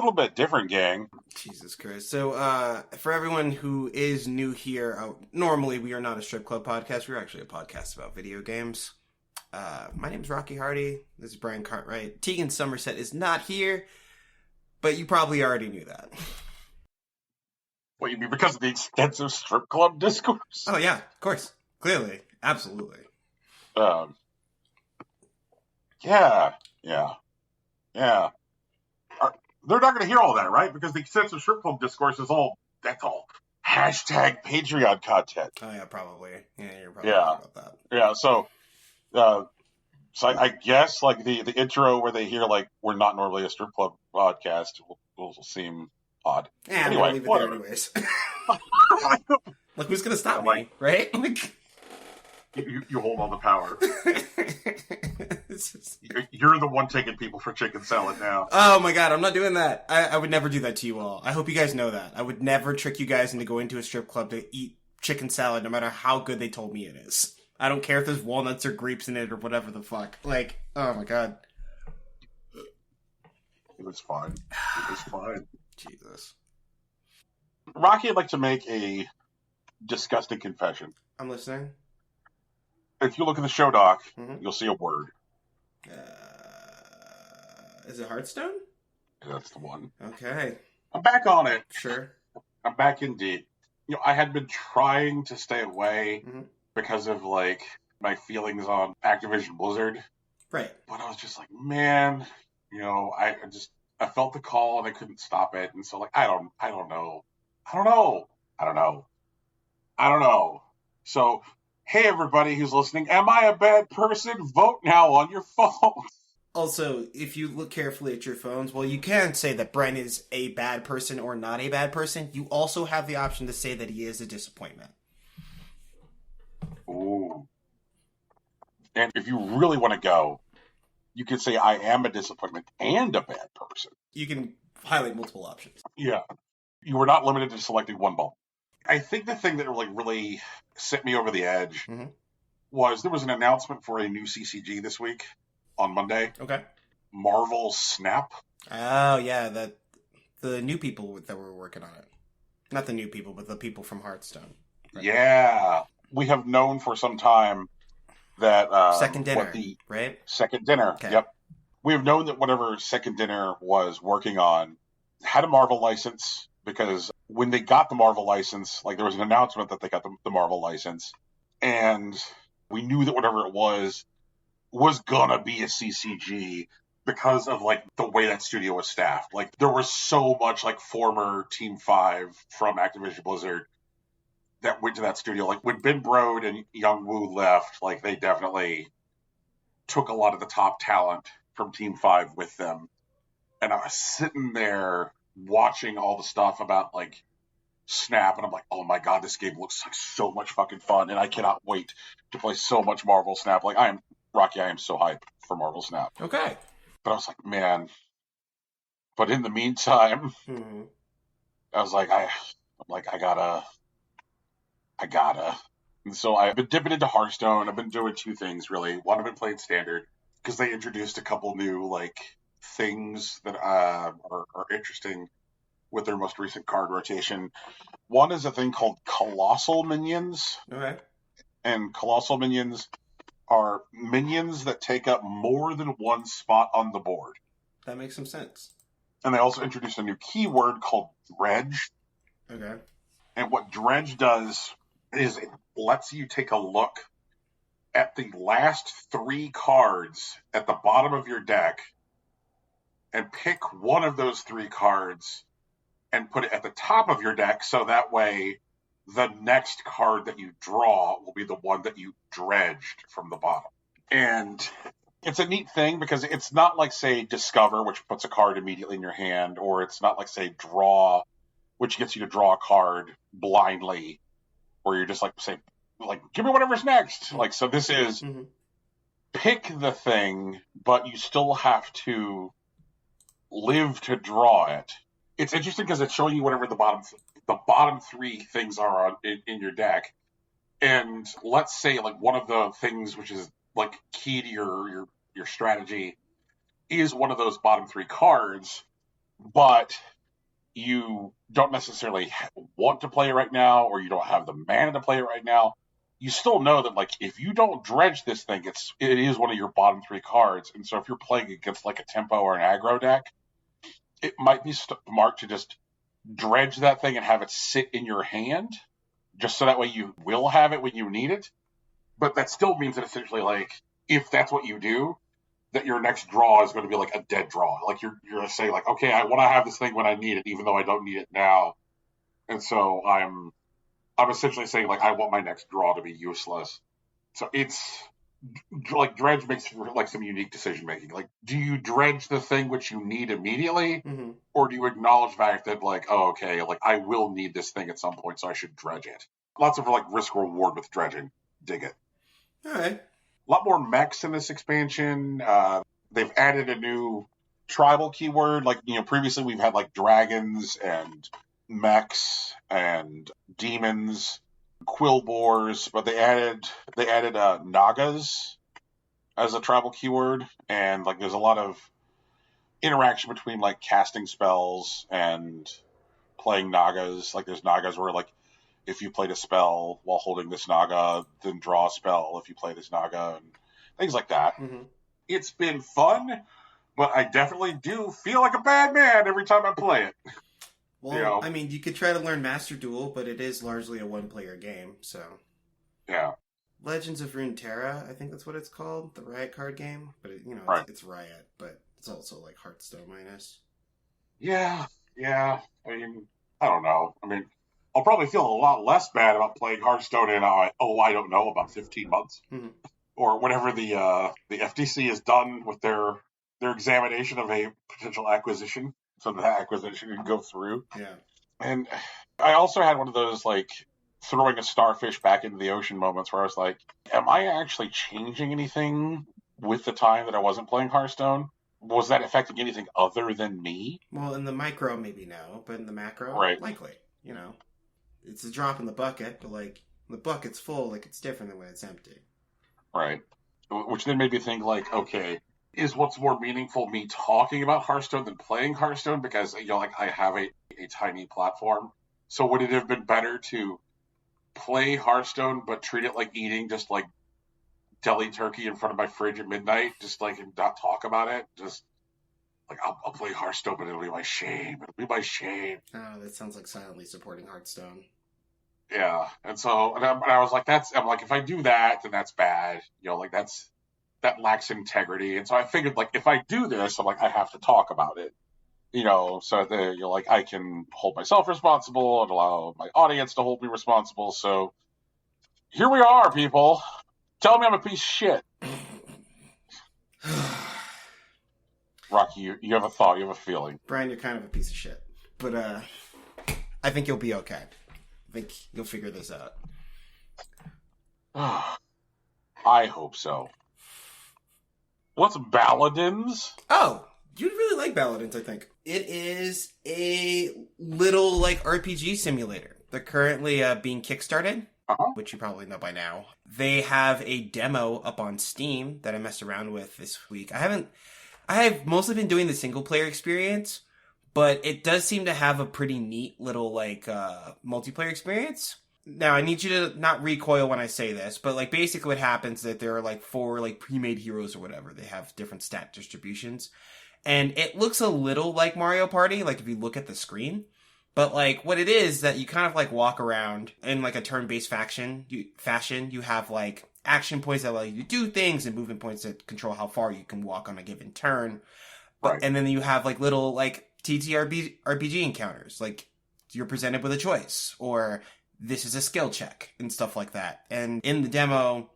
little bit different, gang. Jesus Christ. So, for everyone who is new here, normally we are not a strip club podcast. We're actually a podcast about video games. My name's Rocky Hardy. This is Brian Cartwright. Tegan Somerset is not here, but you probably already knew that. What, you mean because of the extensive strip club discourse? Oh, yeah, of course. Clearly. Absolutely. Yeah. They're not going to hear all that, right? Because the extensive strip club discourse is that's all hashtag Patreon content. Oh, yeah, probably. Yeah, you're probably right about that. Yeah, so I guess, like, the intro where they hear, like, we're not normally a strip club podcast will seem odd. Yeah, anyway, leave it there anyways. Like, who's going to stop me, right? Like... You hold all the power. You're the one taking people for chicken salad now. Oh my god, I'm not doing that. I would never do that to you all. I hope you guys know that. I would never trick you guys into going to a strip club to eat chicken salad, no matter how good they told me it is. I don't care if there's walnuts or grapes in it or whatever the fuck. Like, oh my god. It was fine. Jesus. Rocky, I'd like to make a disgusting confession. I'm listening. If you look at the show doc, you'll see a word. Is it Hearthstone? That's the one. Okay. I'm back on it. Sure. I'm back in deep. I had been trying to stay away because of, like, my feelings on Activision Blizzard. Right. But I was just like, man, I felt the call and I couldn't stop it. And so, like, I don't know. So, hey, everybody who's listening, am I a bad person? Vote now on your phone. Also, if you look carefully at your phones, well, you can say that Brent is a bad person or not a bad person. You also have the option to say that he is a disappointment. Ooh. And if you really want to go, you can say I am a disappointment and a bad person. You can highlight multiple options. Yeah. You were not limited to selecting one ball. I think the thing that really sent me over the edge was there was an announcement for a new CCG this week on Monday. Okay. Marvel Snap. Oh, yeah, the new people that were working on it. Not the new people, but the people from Hearthstone. Right? Yeah. We have known for some time that... Second Dinner, right? Second Dinner, okay. Yep. We have known that whatever Second Dinner was working on had a Marvel license, because when they got the Marvel license, like, there was an announcement that they got the Marvel license, and we knew that whatever it was gonna be a CCG because of, like, the way that studio was staffed. Like, there was so much, like, former Team 5 from Activision Blizzard that went to that studio. Like, when Ben Brode and Young Woo left, like, they definitely took a lot of the top talent from Team 5 with them. And I was sitting there watching all the stuff about, like, Snap, and I'm like, oh my god, this game looks like so much fucking fun, and I cannot wait to play so much Marvel Snap. Like, I am so hyped for Marvel Snap. Okay. But I was like, man. But in the meantime, I was like, I gotta. And so I've been dipping into Hearthstone. I've been doing two things, really. One, I've been playing Standard, because they introduced a couple new, like, things that are interesting with their most recent card rotation. One is a thing called Colossal Minions. Okay. And Colossal Minions are minions that take up more than one spot on the board. That makes some sense. And they also introduced a new keyword called Dredge. Okay. And what Dredge does is it lets you take a look at the last 3 cards at the bottom of your deck and pick one of those 3 cards and put it at the top of your deck, so that way the next card that you draw will be the one that you dredged from the bottom. And it's a neat thing, because it's not like, say, Discover, which puts a card immediately in your hand, or it's not like, say, Draw, which gets you to draw a card blindly, where you're just like, say, like, give me whatever's next. Like, so this is pick the thing, but you still have to live to draw it. It's interesting because it's showing you whatever the bottom 3 things are in your deck. And let's say, like, one of the things which is, like, key to your strategy is one of those bottom 3 cards. but you don't necessarily want to play it right now, or you don't have the mana to play it right now, you still know that like if you don't dredge this thing, it is one of your bottom three cards. And so if you're playing against like a tempo or an aggro deck, it might be smart to just dredge that thing and have it sit in your hand, just so that way you will have it when you need it. But that still means that essentially, like, if that's what you do, that your next draw is going to be like a dead draw. Like you're going to say like, okay, I want to have this thing when I need it, even though I don't need it now. And so I'm essentially saying like I want my next draw to be useless. So it's like dredge makes like some unique decision making. Like, do you dredge the thing which you need immediately, Mm-hmm. or do you acknowledge the fact that like, oh, okay, like I will need this thing at some point, so I should dredge it. Lots of like risk reward with dredging. Dig it. All right. A lot more mechs in this expansion. They've added a new tribal keyword. Like, previously we've had like dragons and mechs and demons, quill boars, but they added nagas as a tribal keyword, and like there's a lot of interaction between like casting spells and playing nagas. Like there's nagas where like if you played a spell while holding this naga, then draw a spell if you play this naga, and things like that. Mm-hmm. It's been fun, but I definitely do feel like a bad man every time I play it. Well, I mean, you could try to learn Master Duel, but it is largely a one-player game, so... Yeah. Legends of Runeterra, I think that's what it's called, the Riot card game. But, Right. It's Riot, but it's also like Hearthstone minus. Yeah. I mean, I don't know. I mean, I'll probably feel a lot less bad about playing Hearthstone in, I don't know, about 15 months. Mm-hmm. Or whenever the FTC is done with their examination of a potential acquisition, so that acquisition can go through. Yeah. And I also had one of those, like, throwing a starfish back into the ocean moments where I was like, am I actually changing anything with the time that I wasn't playing Hearthstone? Was that affecting anything other than me? Well, in the micro, maybe no, but in the macro, Right. likely. It's a drop in the bucket, but, like, when the bucket's full, like, it's different than when it's empty. Right. Which then made me think, like, okay, is what's more meaningful me talking about Hearthstone than playing Hearthstone? Because, like, I have a tiny platform. So would it have been better to play Hearthstone but treat it like eating just, like, deli turkey in front of my fridge at midnight, just, like, and not talk about it? Just, like, I'll play Hearthstone, but it'll be my shame. It'll be my shame. Oh, that sounds like silently supporting Hearthstone. Yeah, and so I was like, I'm like, if I do that, then that's bad. Like that lacks integrity. And so I figured, like, if I do this, I'm like, I have to talk about it. So that like I can hold myself responsible and allow my audience to hold me responsible. So here we are, people. Tell me I'm a piece of shit. Rocky, you have a thought, you have a feeling. Brian, you're kind of a piece of shit, but I think you'll be okay. I think you'll figure this out. I hope so. What's Paladins? Oh, you'd really like Paladins, I think. It is a little, like, RPG simulator. They're currently being kickstarted, which you probably know by now. They have a demo up on Steam that I messed around with this week. I have mostly been doing the single-player experience, but it does seem to have a pretty neat little, like, multiplayer experience. Now, I need you to not recoil when I say this, but, like, basically what happens is that there are, like, 4, like, pre-made heroes or whatever. They have different stat distributions. And it looks a little like Mario Party, like, if you look at the screen. But, like, what it is that you kind of, like, walk around in, like, a turn-based fashion. You have, like, action points that allow you to do things and movement points that control how far you can walk on a given turn. Right. And then you have, like, little, like, RPG encounters. Like, you're presented with a choice, or this is a skill check, and stuff like that. And in the demo,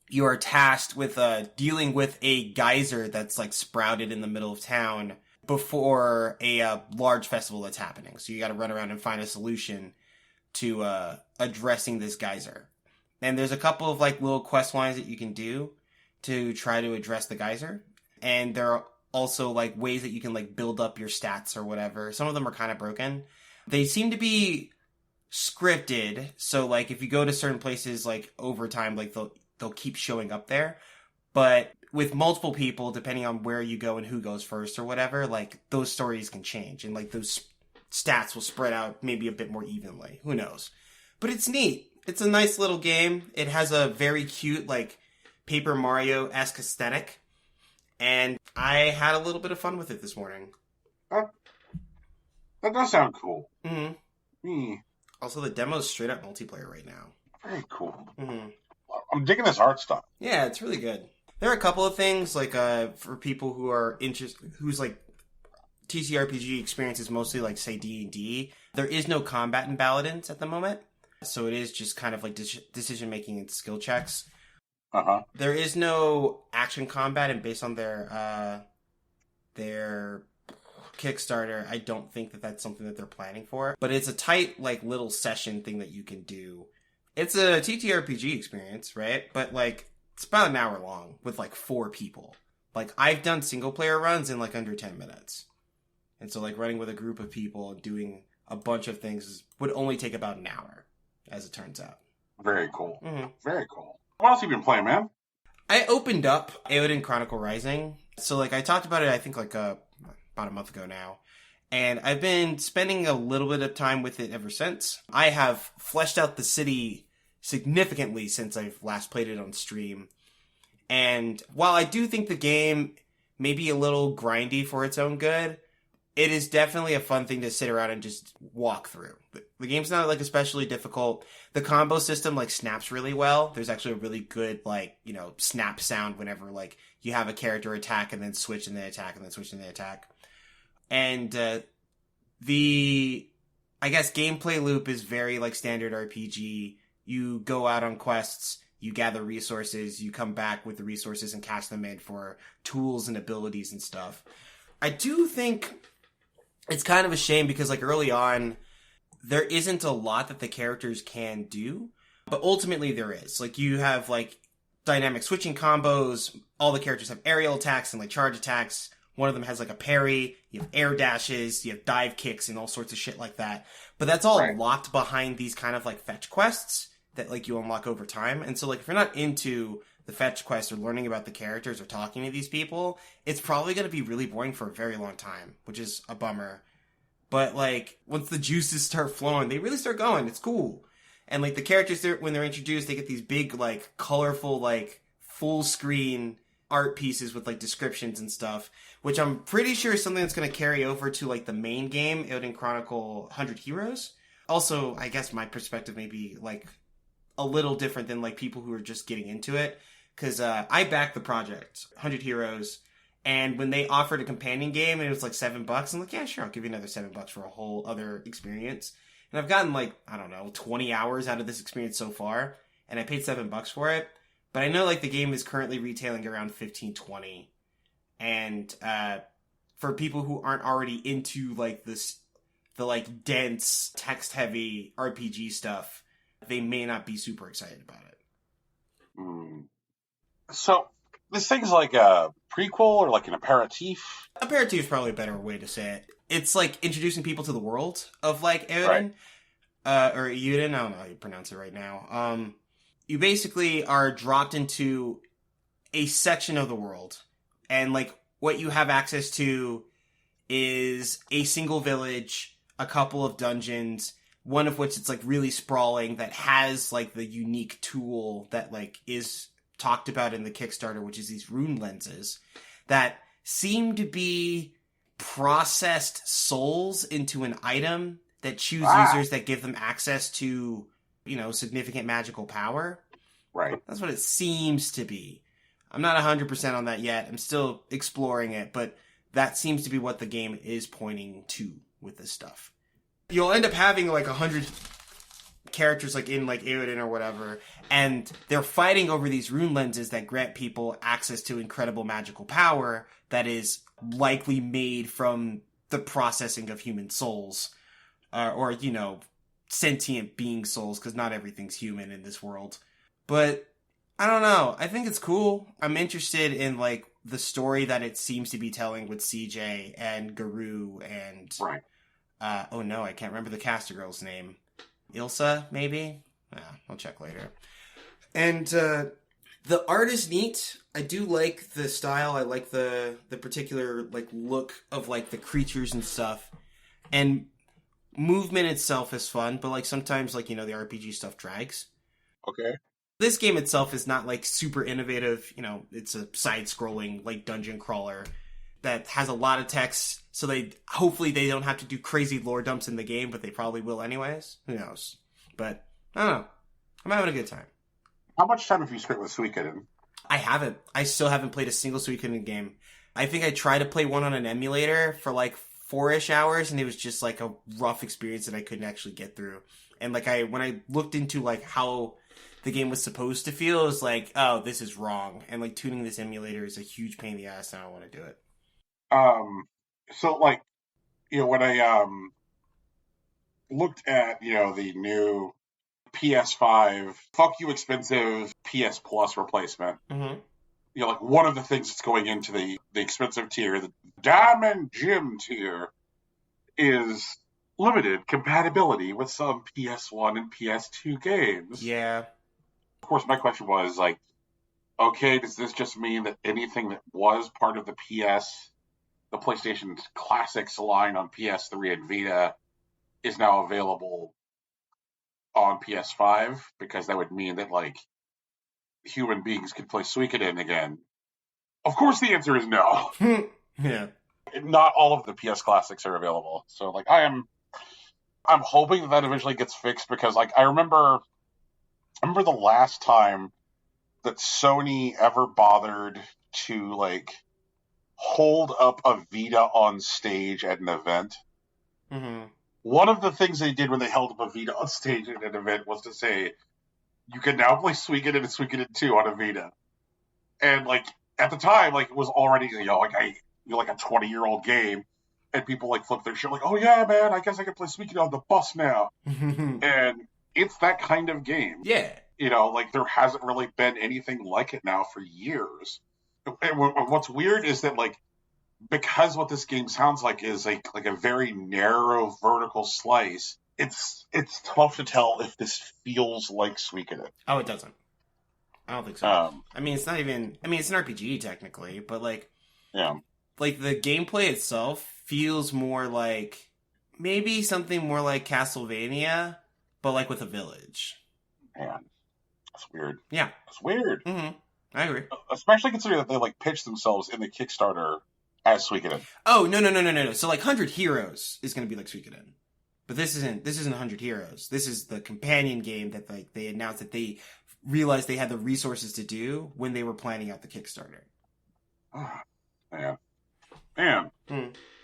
you are tasked with dealing with a geyser that's, like, sprouted in the middle of town before a large festival that's happening. So you got to run around and find a solution to addressing this geyser. And there's a couple of, like, little quest lines that you can do to try to address the geyser. And there are also, like, ways that you can, like, build up your stats or whatever. Some of them are kind of broken. They seem to be scripted, so, like, if you go to certain places, like, over time, like, they'll keep showing up there. But with multiple people, depending on where you go and who goes first or whatever, like those stories can change and like those stats will spread out maybe a bit more evenly. Who knows? But it's neat. It's a nice little game. It has a very cute, like, Paper Mario-esque aesthetic. And I had a little bit of fun with it this morning. That does sound cool. Mm-hmm. Also, the demo's straight up multiplayer right now. Very cool. Mm-hmm. I'm digging this art stuff. Yeah, it's really good. There are a couple of things, like, for people who are interested, who's, like, TTRPG experience is mostly, like, say, D&D. There is no combat in Paladins at the moment. So it is just kind of like decision-making and skill checks. Uh-huh. There is no action combat, and based on their Kickstarter, I don't think that that's something that they're planning for. But it's a tight, like, little session thing that you can do. It's a TTRPG experience, right? But, like, it's about an hour long with, like, 4 people. Like, I've done single-player runs in, like, under 10 minutes. And so, like, running with a group of people and doing a bunch of things would only take about an hour. As it turns out. Very cool. Mm-hmm. Very cool. What else have you been playing, man? I opened up Eowyn Chronicle Rising. So, like, I talked about it, I think, like, about a month ago now. And I've been spending a little bit of time with it ever since. I have fleshed out the city significantly since I've last played it on stream. And while I do think the game may be a little grindy for its own good, it is definitely a fun thing to sit around and just walk through. The game's not, like, especially difficult. The combo system, like, snaps really well. There's actually a really good, like, you know, snap sound whenever, like, you have a character attack and then switch and then attack and then switch and then attack. And the, I guess, gameplay loop is very, like, standard RPG. You go out on quests, you gather resources, you come back with the resources and cast them in for tools and abilities and stuff. I do think it's kind of a shame because, like, early on, there isn't a lot that the characters can do, but ultimately there is. Like, you have, like, dynamic switching combos, all the characters have aerial attacks and, like, charge attacks. One of them has, like, a parry, you have air dashes, you have dive kicks and all sorts of shit like that. But that's all locked behind these kind of, like, fetch quests that, like, you unlock over time. And so, like, if you're not into the fetch quest or learning about the characters or talking to these people, it's probably going to be really boring for a very long time, which is a bummer. But, like, once the juices start flowing, they really start going. It's cool. And, like, the characters, when they're introduced, they get these big, like, colorful, like, full-screen art pieces with, like, descriptions and stuff, which I'm pretty sure is something that's going to carry over to, like, the main game, Eowyn Chronicle 100 Heroes. Also, I guess my perspective may be, like, a little different than, like, people who are just getting into it. Because I backed the project, 100 Heroes, and when they offered a companion game and it was like $7, I'm like, yeah, sure, I'll give you another $7 for a whole other experience. And I've gotten, like, I don't know, 20 hours out of this experience so far, and I paid $7 for it. But I know, like, the game is currently retailing around $15-20. And for people who aren't already into, like, the, like, dense, text-heavy RPG stuff, they may not be super excited about it. So, this thing's like a prequel or like an aperitif? Aperitif is probably a better way to say it. It's like introducing people to the world of, like, Eowyn. Or Eowyn, I don't know how you pronounce it right now. You basically are dropped into a section of the world. And, like, what you have access to is a single village, a couple of dungeons, one of which it's, like, really sprawling that has, like, the unique tool that, like, is talked about in the Kickstarter, which is these rune lenses that seem to be processed souls into an item that choose users that give them access to, you know, significant magical power. Right. That's what it seems to be. I'm not 100% on that yet. I'm still exploring it, but that seems to be what the game is pointing to with this stuff. You'll end up having, like, 100 characters, like, in, like, Eowyn or whatever, and they're fighting over these rune lenses that grant people access to incredible magical power that is likely made from the processing of human souls, or, you know, sentient being souls, because not everything's human in this world. But I don't know. I think it's cool. I'm interested in, like, the story that it seems to be telling with CJ and Garou and... Right. Oh no, I can't remember the caster girl's name. Ilsa, maybe? I'll check later. And the art is neat. I do like the style. I like the particular like look of like the creatures and stuff. And movement itself is fun, but like sometimes like the RPG stuff drags. Okay. This game itself is not like super innovative. It's a side-scrolling like dungeon crawler that has a lot of text, so hopefully they don't have to do crazy lore dumps in the game, but they probably will anyways. Who knows? But I don't know. I'm having a good time. How much time have you spent with Suikoden? I haven't. I still haven't played a single Suikoden game. I think I tried to play one on an emulator for like 4-ish hours, and it was just like a rough experience that I couldn't actually get through. And like when I looked into like how the game was supposed to feel, it was like, oh, this is wrong. And like tuning this emulator is a huge pain in the ass, and I don't want to do it. So like, when I looked at the new PS5 fuck you expensive PS Plus replacement. Mm-hmm. Like one of the things that's going into the expensive tier, the Diamond Gym tier, is limited compatibility with some PS1 and PS2 games. Yeah. Of course, my question was like, okay, does this just mean that anything that was part of the PlayStation Classics line on PS3 and Vita is now available on PS5? Because that would mean that like human beings could play Suikoden again. Of course, the answer is no. Yeah. Not all of the PS Classics are available. So like I'm hoping that eventually gets fixed, because like I remember the last time that Sony ever bothered to like hold up a Vita on stage at an event. Mm-hmm. One of the things they did when they held up a Vita on stage at an event was to say, you can now play Suikoden and Suikoden 2 on a Vita. And like at the time, like it was already like a 20-year-old game, and people like flip their shit like, oh yeah, man, I guess I can play Suikoden on the bus now. And it's that kind of game. Yeah. Like there hasn't really been anything like it now for years. And what's weird is that like, because what this game sounds like is like a very narrow vertical slice, it's tough to tell if this feels like Suikoden. Oh, it doesn't. I don't think so. I mean, it's not even... I mean, it's an RPG, technically, but, like... Yeah. Like, the gameplay itself feels more like... Maybe something more like Castlevania, but, like, with a village. Man, that's weird. Yeah. That's weird. Mm-hmm. I agree. Especially considering that they, like, pitched themselves in the Kickstarter as Suikoden. Oh, no. So, like, 100 Heroes is going to be like Suikoden. But this isn't 100 Heroes. This is the companion game that like they announced that they realized they had the resources to do when they were planning out the Kickstarter. Man.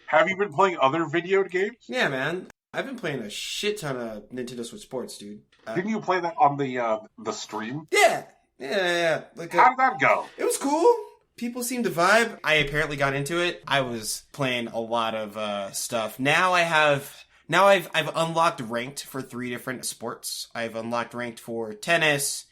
Have you been playing other video games? Yeah, man. I've been playing a shit ton of Nintendo Switch Sports, dude. Didn't you play that on the stream? Yeah. Like, how did that go? It was cool. People seem to vibe. I apparently got into it. I was playing a lot of stuff. Now I've unlocked ranked for 3 different sports. I've unlocked ranked for tennis,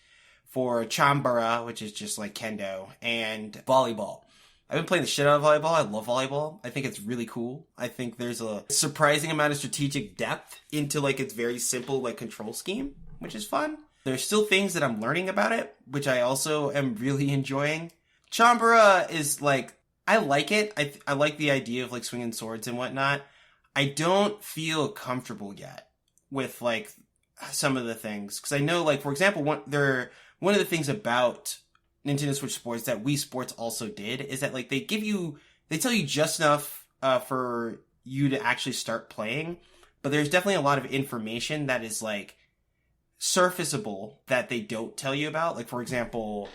for chambara, which is just like kendo, and volleyball. I've been playing the shit out of volleyball. I love volleyball. I think it's really cool. I think there's a surprising amount of strategic depth into like its very simple like control scheme, which is fun. There's still things that I'm learning about it, which I also am really enjoying. Chambara is like, I like it. I like the idea of like swinging swords and whatnot. I don't feel comfortable yet with like some of the things, because I know like, for example, one of the things about Nintendo Switch Sports that Wii Sports also did is that like they tell you just enough for you to actually start playing, but there's definitely a lot of information that is like surfaceable that they don't tell you about. Like, for example,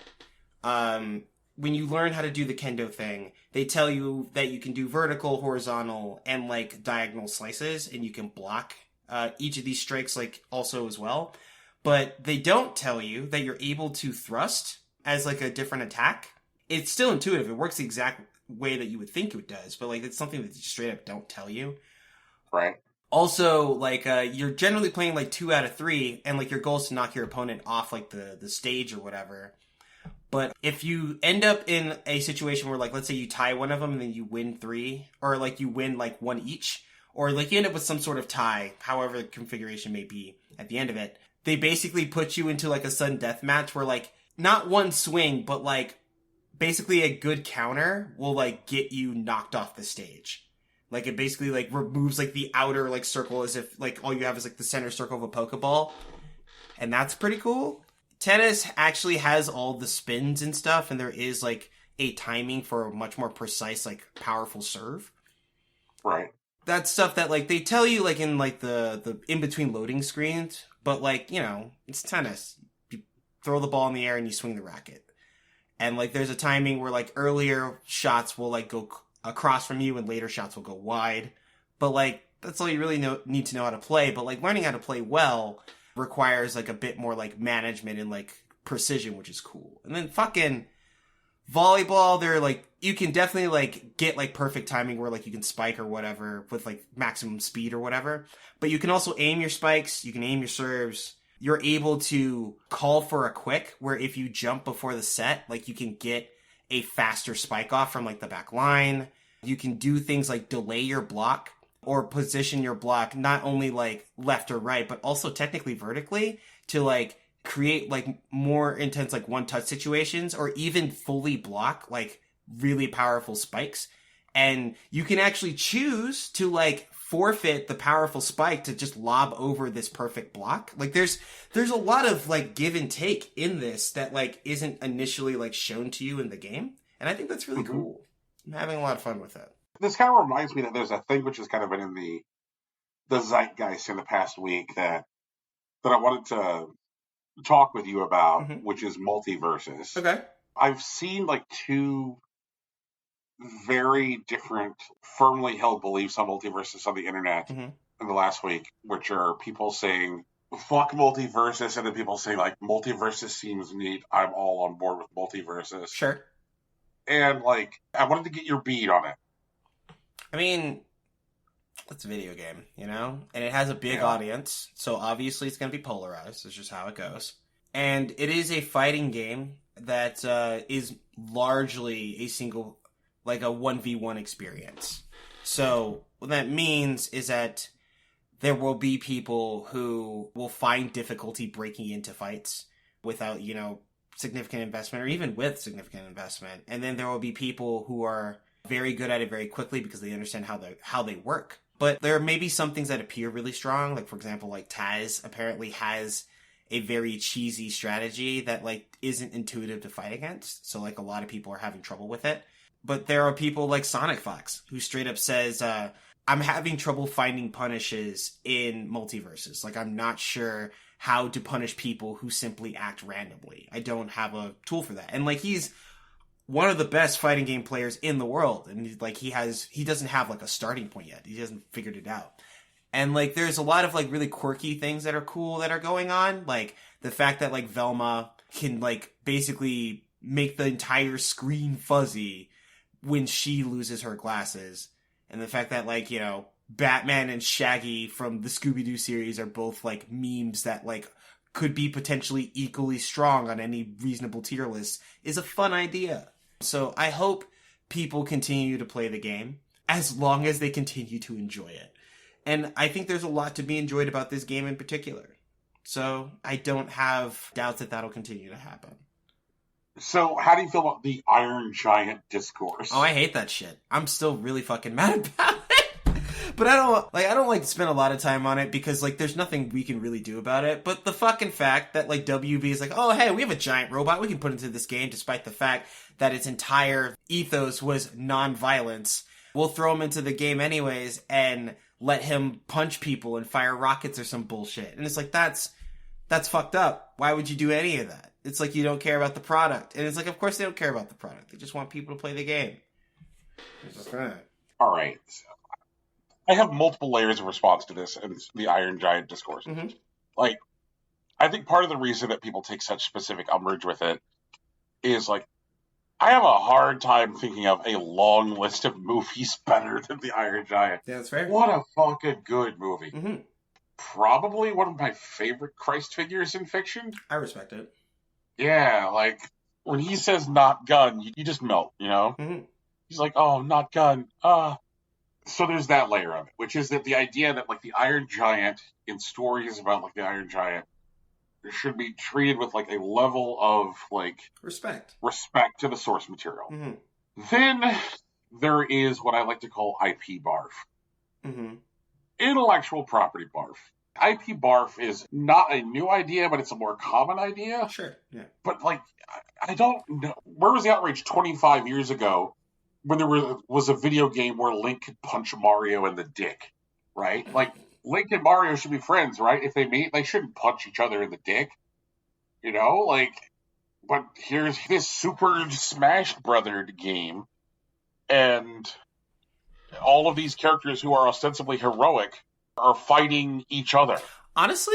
when you learn how to do the kendo thing, they tell you that you can do vertical, horizontal, and like diagonal slices, and you can block each of these strikes like also as well. But they don't tell you that you're able to thrust as like a different attack. It's still intuitive. It works the exact way that you would think it does, but like it's something that they straight up don't tell you. Right. Also, like you're generally playing like 2 out of 3, and like your goal is to knock your opponent off like the stage or whatever. But if you end up in a situation where, like, let's say you tie one of them and then you win 3, or, like, you win, like, 1 each, or, like, you end up with some sort of tie, however the configuration may be at the end of it, they basically put you into, like, a sudden death match where, like, not one swing, but, like, basically a good counter will like get you knocked off the stage. Like it basically like removes like the outer like circle as if like all you have is like the center circle of a Pokeball. And that's pretty cool. Tennis actually has all the spins and stuff, and there is like a timing for a much more precise, like powerful serve. Right. That's stuff that like they tell you like in like the in between loading screens, but like, you know, it's tennis. You throw the ball in the air and you swing the racket. And like there's a timing where like earlier shots will like go across from you and later shots will go wide. But like that's all you really need to know how to play. But like learning how to play well requires like a bit more like management and like precision, which is cool. And then fucking volleyball, they're like you can definitely like get like perfect timing where like you can spike or whatever with like maximum speed or whatever. But you can also aim your spikes, you can aim your serves. You're able to call for a quick where if you jump before the set, like you can get a faster spike off from like the back line. You can do things like delay your block or position your block not only like left or right, but also technically vertically to like create like more intense like one touch situations or even fully block like really powerful spikes. And you can actually choose to like forfeit the powerful spike to just lob over this perfect block. Like there's a lot of like give and take in this that like isn't initially like shown to you in the game. And I think that's really cool. I'm having a lot of fun with it. This kind of reminds me that there's a thing which has kind of been in the zeitgeist in the past week that I wanted to talk with you about, which is multiverses. Okay. I've seen like two very different, firmly held beliefs on multiverses on the internet in the last week, which are people saying, fuck multiverses, and then people saying, like, multiverses seems neat. I'm all on board with multiverses. Sure. And, like, I wanted to get your beat on it. I mean, it's a video game, you know? And it has a big audience, so obviously it's going to be polarized. That's just how it goes. And it is a fighting game that is largely a single, like a 1v1 experience. So what that means is that there will be people who will find difficulty breaking into fights without, you know, significant investment or even with significant investment. And then there will be people who are very good at it very quickly because they understand how they work. But there may be some things that appear really strong. Like, for example, like Taz apparently has a very cheesy strategy that like isn't intuitive to fight against. So like a lot of people are having trouble with it. But there are people like Sonic Fox who straight up says, I'm having trouble finding punishes in multiverses. Like, I'm not sure how to punish people who simply act randomly. I don't have a tool for that. And like, he's one of the best fighting game players in the world. And like, he doesn't have like a starting point yet. He hasn't figured it out. And like, there's a lot of like really quirky things that are cool that are going on. Like the fact that like Velma can like basically make the entire screen fuzzy when she loses her glasses. And the fact that, like, you know, Batman and Shaggy from the Scooby-Doo series are both, like, memes that, like, could be potentially equally strong on any reasonable tier list is a fun idea. So I hope people continue to play the game as long as they continue to enjoy it. And I think there's a lot to be enjoyed about this game in particular. So I don't have doubts that that'll continue to happen. So, how do you feel about the Iron Giant discourse? Oh, I hate that shit. I'm still really fucking mad about it. But I don't like to spend a lot of time on it because like there's nothing we can really do about it. But the fucking fact that like WB is like, oh hey, we have a giant robot we can put into this game, despite the fact that its entire ethos was non-violence. We'll throw him into the game anyways and let him punch people and fire rockets or some bullshit. And it's like that's fucked up. Why would you do any of that? It's like you don't care about the product. And it's like, of course they don't care about the product. They just want people to play the game. All right. I have multiple layers of response to this and the Iron Giant discourse. Like, I think part of the reason that people take such specific umbrage with it is, like, I have a hard time thinking of a long list of movies better than the Iron Giant. Yeah, that's fair. What a fucking good movie. Probably one of my favorite Christ figures in fiction. I respect it. Yeah, like, when he says not gun, you just melt, you know? He's like, oh, not gun. So there's that layer of it, which is that the idea that, like, the Iron Giant, in stories about, like, the Iron Giant, should be treated with like a level of like Respect to the source material. Mm-hmm. Then there is what I like to call IP barf. Mm-hmm. Intellectual property barf. IP barf is not a new idea, but it's a more common idea. Sure, yeah. But like, I don't know. Where was the outrage 25 years ago when there was a video game where Link could punch Mario in the dick, right? Like, Link and Mario should be friends, right? If they meet, they shouldn't punch each other in the dick. You know, like, but here's this Super Smash Brothers game, and all of these characters who are ostensibly heroic are fighting each other. Honestly,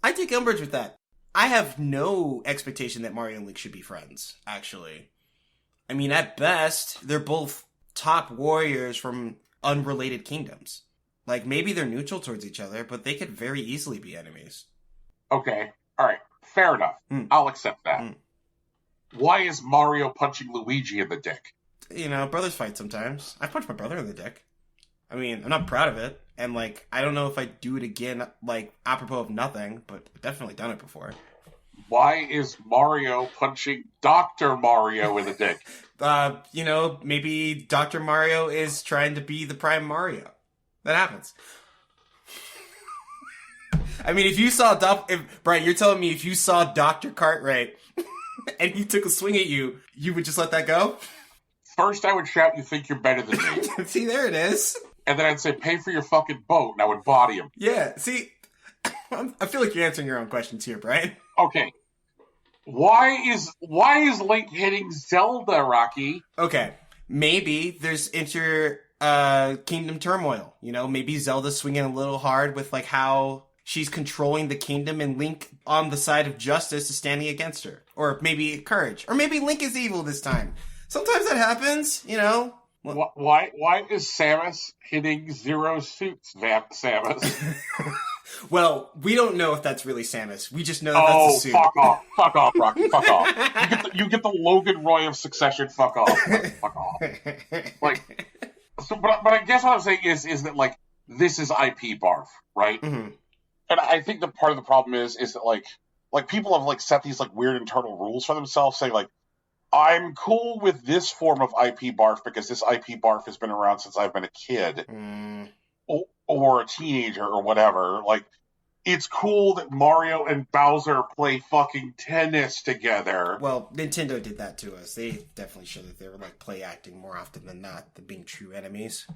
I take umbrage with that. I have no expectation that Mario and Link should be friends, actually. I mean, at best, they're both top warriors from unrelated kingdoms. Like, maybe they're neutral towards each other, but they could very easily be enemies. Okay, alright, fair enough. I'll accept that. Why is Mario punching Luigi in the dick? You know, brothers fight sometimes. I punched my brother in the dick. I mean, I'm not proud of it. And, like, I don't know if I'd do it again, like, apropos of nothing, but I've definitely done it before. Why is Mario punching Dr. Mario in the dick? You know, maybe Dr. Mario is trying to be the Prime Mario. That happens. I mean, if you saw... Brian, you're telling me if you saw Dr. Cartwright and he took a swing at you, you would just let that go? First, I would shout, "You think you're better than me." See, there it is. And then I'd say, "Pay for your fucking boat," and I would body him. Yeah, see, I feel like you're answering your own questions here, Brian. Okay. Why is Link hitting Zelda, Rocky? Okay, maybe there's kingdom turmoil. You know, maybe Zelda's swinging a little hard with like how she's controlling the kingdom, and Link on the side of justice is standing against her, or maybe courage, or maybe Link is evil this time. Sometimes that happens, you know. Why is Samus hitting Zero Suits, Samus? Well, we don't know if that's really Samus. We just know that that's a suit. Fuck off, Rocky, fuck off. You get the Logan Roy of Succession. Fuck off, fuck off. Like, so, but I guess what I'm saying is that like this is IP barf, right? Mm-hmm. And I think that part of the problem is that like people have like set these like weird internal rules for themselves, saying like, I'm cool with this form of IP barf because this IP barf has been around since I've been a kid or a teenager or whatever. Like, it's cool that Mario and Bowser play fucking tennis together. Well, Nintendo did that to us. They definitely showed that they were like play acting more often than not than being true enemies.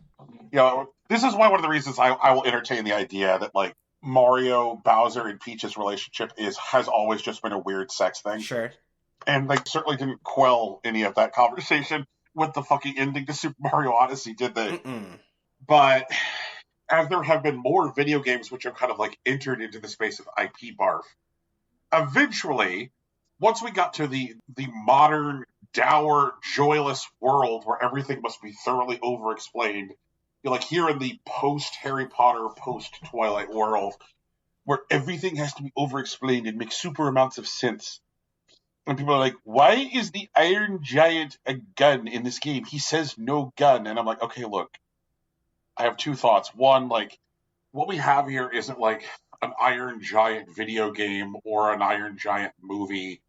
You know, this is one of the reasons I will entertain the idea that like Mario, Bowser, and Peach's relationship has always just been a weird sex thing. Sure. And they certainly didn't quell any of that conversation with the fucking ending to Super Mario Odyssey, did they? But as there have been more video games which have kind of like entered into the space of IP barf, eventually, once we got to the modern, dour, joyless world where everything must be thoroughly over-explained, you're like here in the post-Harry Potter, post-Twilight world, where everything has to be over-explained and make super amounts of sense. And people are like, why is the Iron Giant a gun in this game? He says no gun. And I'm like, okay, look, I have two thoughts. One, like, what we have here isn't like an Iron Giant video game or an Iron Giant movie,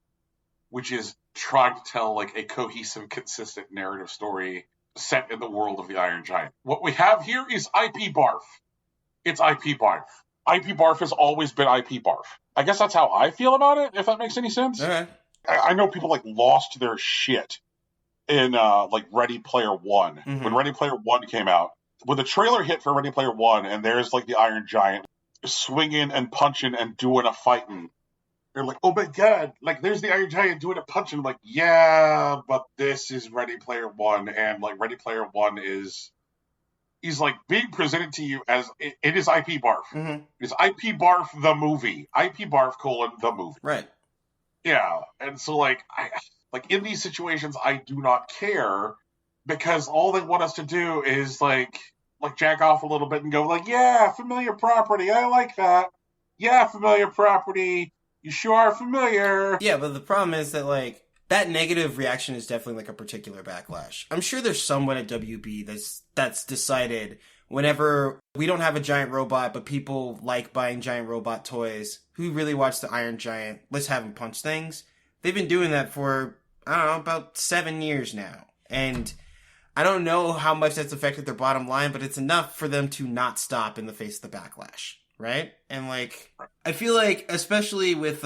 which is trying to tell like a cohesive, consistent narrative story set in the world of the Iron Giant. What we have here is IP barf. It's IP barf. IP barf has always been IP barf. I guess that's how I feel about it, if that makes any sense. Okay. I know people like lost their shit in like Ready Player One. Mm-hmm. When Ready Player One came out, when the trailer hit for Ready Player One, and there's like the Iron Giant swinging and punching and doing a fighting, they're like, oh my god, like there's the Iron Giant doing a punching. I'm like, yeah, but this is Ready Player One, and like Ready Player One is like being presented to you as it is IP barf. Mm-hmm. It's IP barf the movie. IP barf : the movie. Right. Yeah, and so like in these situations, I do not care because all they want us to do is like jack off a little bit and go like, yeah, familiar property, I like that. Yeah, familiar property, you sure are familiar. Yeah, but the problem is that like that negative reaction is definitely like a particular backlash. I'm sure there's someone at WB that's decided whenever we don't have a giant robot, but people like buying giant robot toys, who really watch the Iron Giant, let's have him punch things. They've been doing that for, I don't know, about 7 years now. And I don't know how much that's affected their bottom line, but it's enough for them to not stop in the face of the backlash, right? And like, I feel like, especially with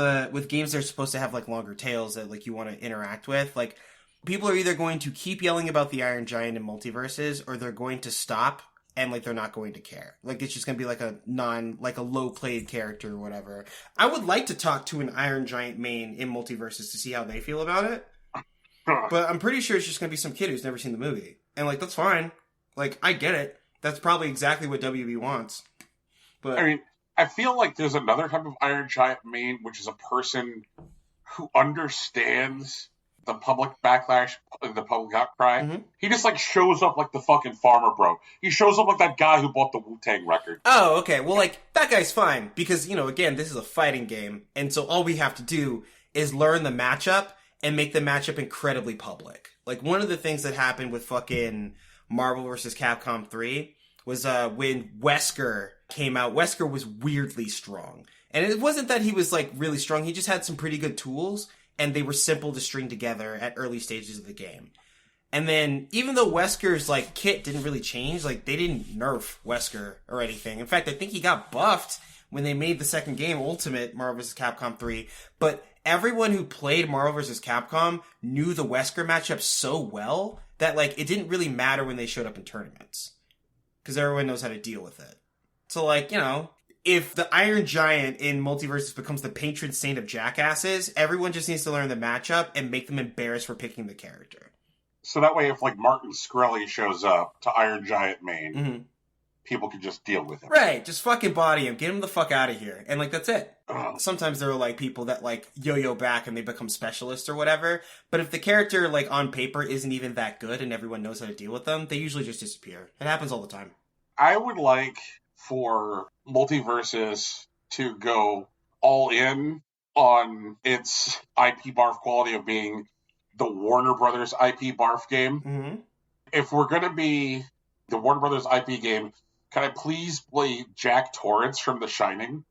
games that are supposed to have like longer tails that like you want to interact with, like people are either going to keep yelling about the Iron Giant in multiverses, or they're going to stop and like they're not going to care. Like it's just going to be like a low played character or whatever. I would like to talk to an Iron Giant main in multiverses to see how they feel about it. But I'm pretty sure it's just going to be some kid who's never seen the movie. And, like, that's fine. Like, I get it. That's probably exactly what WB wants. But I mean, I feel like there's another type of Iron Giant main, which is a person who understands the public backlash, the public outcry. Mm-hmm. He just, like, shows up like the fucking farmer bro. He shows up like that guy who bought the Wu-Tang record. Oh, okay. Well, like, that guy's fine. Because, you know, again, this is a fighting game. And so all we have to do is learn the matchup and make the matchup incredibly public. Like, one of the things that happened with fucking Marvel vs. Capcom 3 was when Wesker came out. Wesker was weirdly strong. And it wasn't that he was, like, really strong. He just had some pretty good tools, and they were simple to string together at early stages of the game. And then, even though Wesker's, like, kit didn't really change, like, they didn't nerf Wesker or anything. In fact, I think he got buffed when they made the second game, Ultimate Marvel vs. Capcom 3. But everyone who played Marvel vs. Capcom knew the Wesker matchup so well that, like, it didn't really matter when they showed up in tournaments. Because everyone knows how to deal with it. So, like, you know, if the Iron Giant in Multiverses becomes the patron saint of jackasses, everyone just needs to learn the matchup and make them embarrassed for picking the character. So that way, if, like, Martin Shkreli shows up to Iron Giant main, Mm-hmm. people can just deal with him. Right, just fucking body him. Get him the fuck out of here. And, like, that's it. Ugh. Sometimes there are, like, people that, like, yo-yo back and they become specialists or whatever. But if the character, like, on paper isn't even that good and everyone knows how to deal with them, they usually just disappear. It happens all the time. I would like for Multiverses to go all in on its IP barf quality of being the Warner Brothers IP barf game. Mm-hmm. If we're going to be the Warner Brothers IP game, can I please play Jack Torrance from The Shining?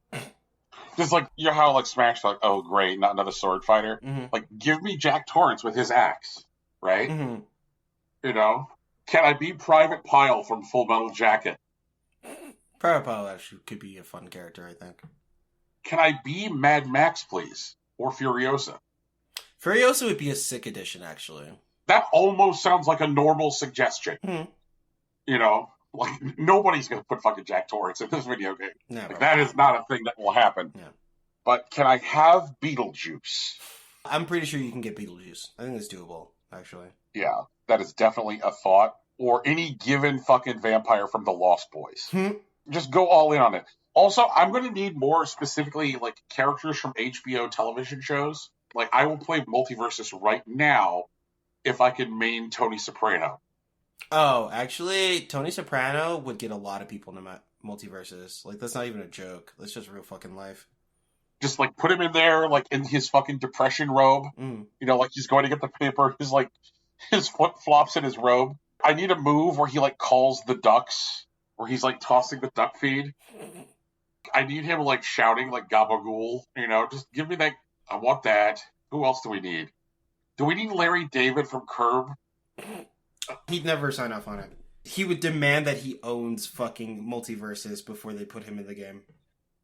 Just like, you know how, like, Smash, like, oh, great, not another sword fighter? Mm-hmm. Like, give me Jack Torrance with his axe, right? Mm-hmm. You know? Can I be Private Pyle from Full Metal Jacket? Private Pyle actually could be a fun character, I think. Can I be Mad Max, please? Or Furiosa? Furiosa would be a sick addition, actually. That almost sounds like a normal suggestion. Mm-hmm. You know? Like, nobody's going to put fucking Jack Torrance in this video game. Never. Like, that is not a thing that will happen. Yeah. But can I have Beetlejuice? I'm pretty sure you can get Beetlejuice. I think it's doable, actually. Yeah, that is definitely a thought. Or any given fucking vampire from the Lost Boys. Just go all in on it. Also, I'm going to need more specifically, like, characters from HBO television shows. Like, I will play Multiverses right now if I can main Tony Soprano. Oh, actually, Tony Soprano would get a lot of people in Multiverses. Like, that's not even a joke. That's just real fucking life. Just, like, put him in there, like, in his fucking depression robe. Mm. You know, like, he's going to get the paper. His foot flops in his robe. I need a move where he, like, calls the ducks. Where he's, like, tossing the duck feed. I need him, like, shouting, like, Gabagool. You know, just give me that. I want that. Who else do we need? Do we need Larry David from Curb? He'd never sign off on it. He would demand that he owns fucking Multiverses before they put him in the game.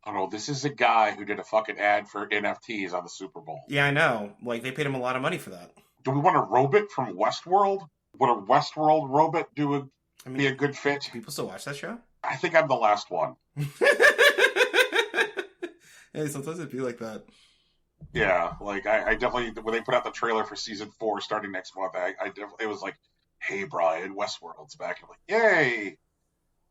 Oh, no, this is a guy who did a fucking ad for NFTs on the Super Bowl. Yeah, I know. Like, they paid him a lot of money for that. Do we want a Robot from Westworld? Would a Westworld Robot be a good fit? People still watch that show? I think I'm the last one. Hey, sometimes it'd be like that. Yeah, like, I definitely, when they put out the trailer for season 4 starting next month, I definitely, it was like, hey, Brian, Westworld's back. I'm like, yay!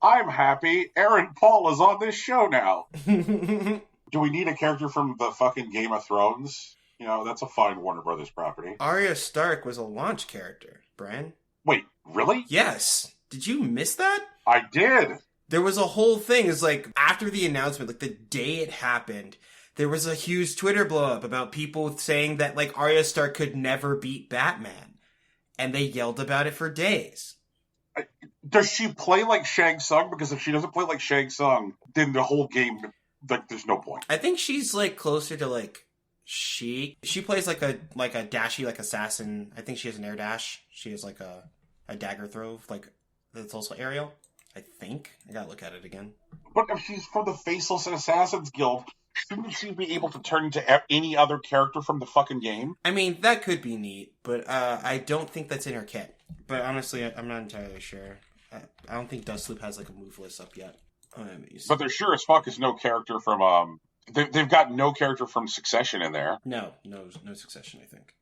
I'm happy. Aaron Paul is on this show now. Do we need a character from the fucking Game of Thrones? You know, that's a fine Warner Brothers property. Arya Stark was a launch character, Brian. Wait, really? Yes. Did you miss that? I did. There was a whole thing. It's like, after the announcement, like, the day it happened, there was a huge Twitter blow-up about people saying that, like, Arya Stark could never beat Batman. And they yelled about it for days. Does she play like Shang Tsung? Because if she doesn't play like Shang Tsung, then the whole game, like, there's no point. I think she's like closer to like she plays like a dashy like assassin. I think she has an air dash. She has like a dagger throw like that's also aerial. I think I gotta look at it again. But if she's from the Faceless Assassins Guild, shouldn't she be able to turn into any other character from the fucking game? I mean that could be neat, but I don't think that's in her kit. But honestly, I'm not entirely sure. I don't think Dustloop has like a move list up yet. But there sure as fuck is no character from they've got no character from Succession in there. No Succession, I think.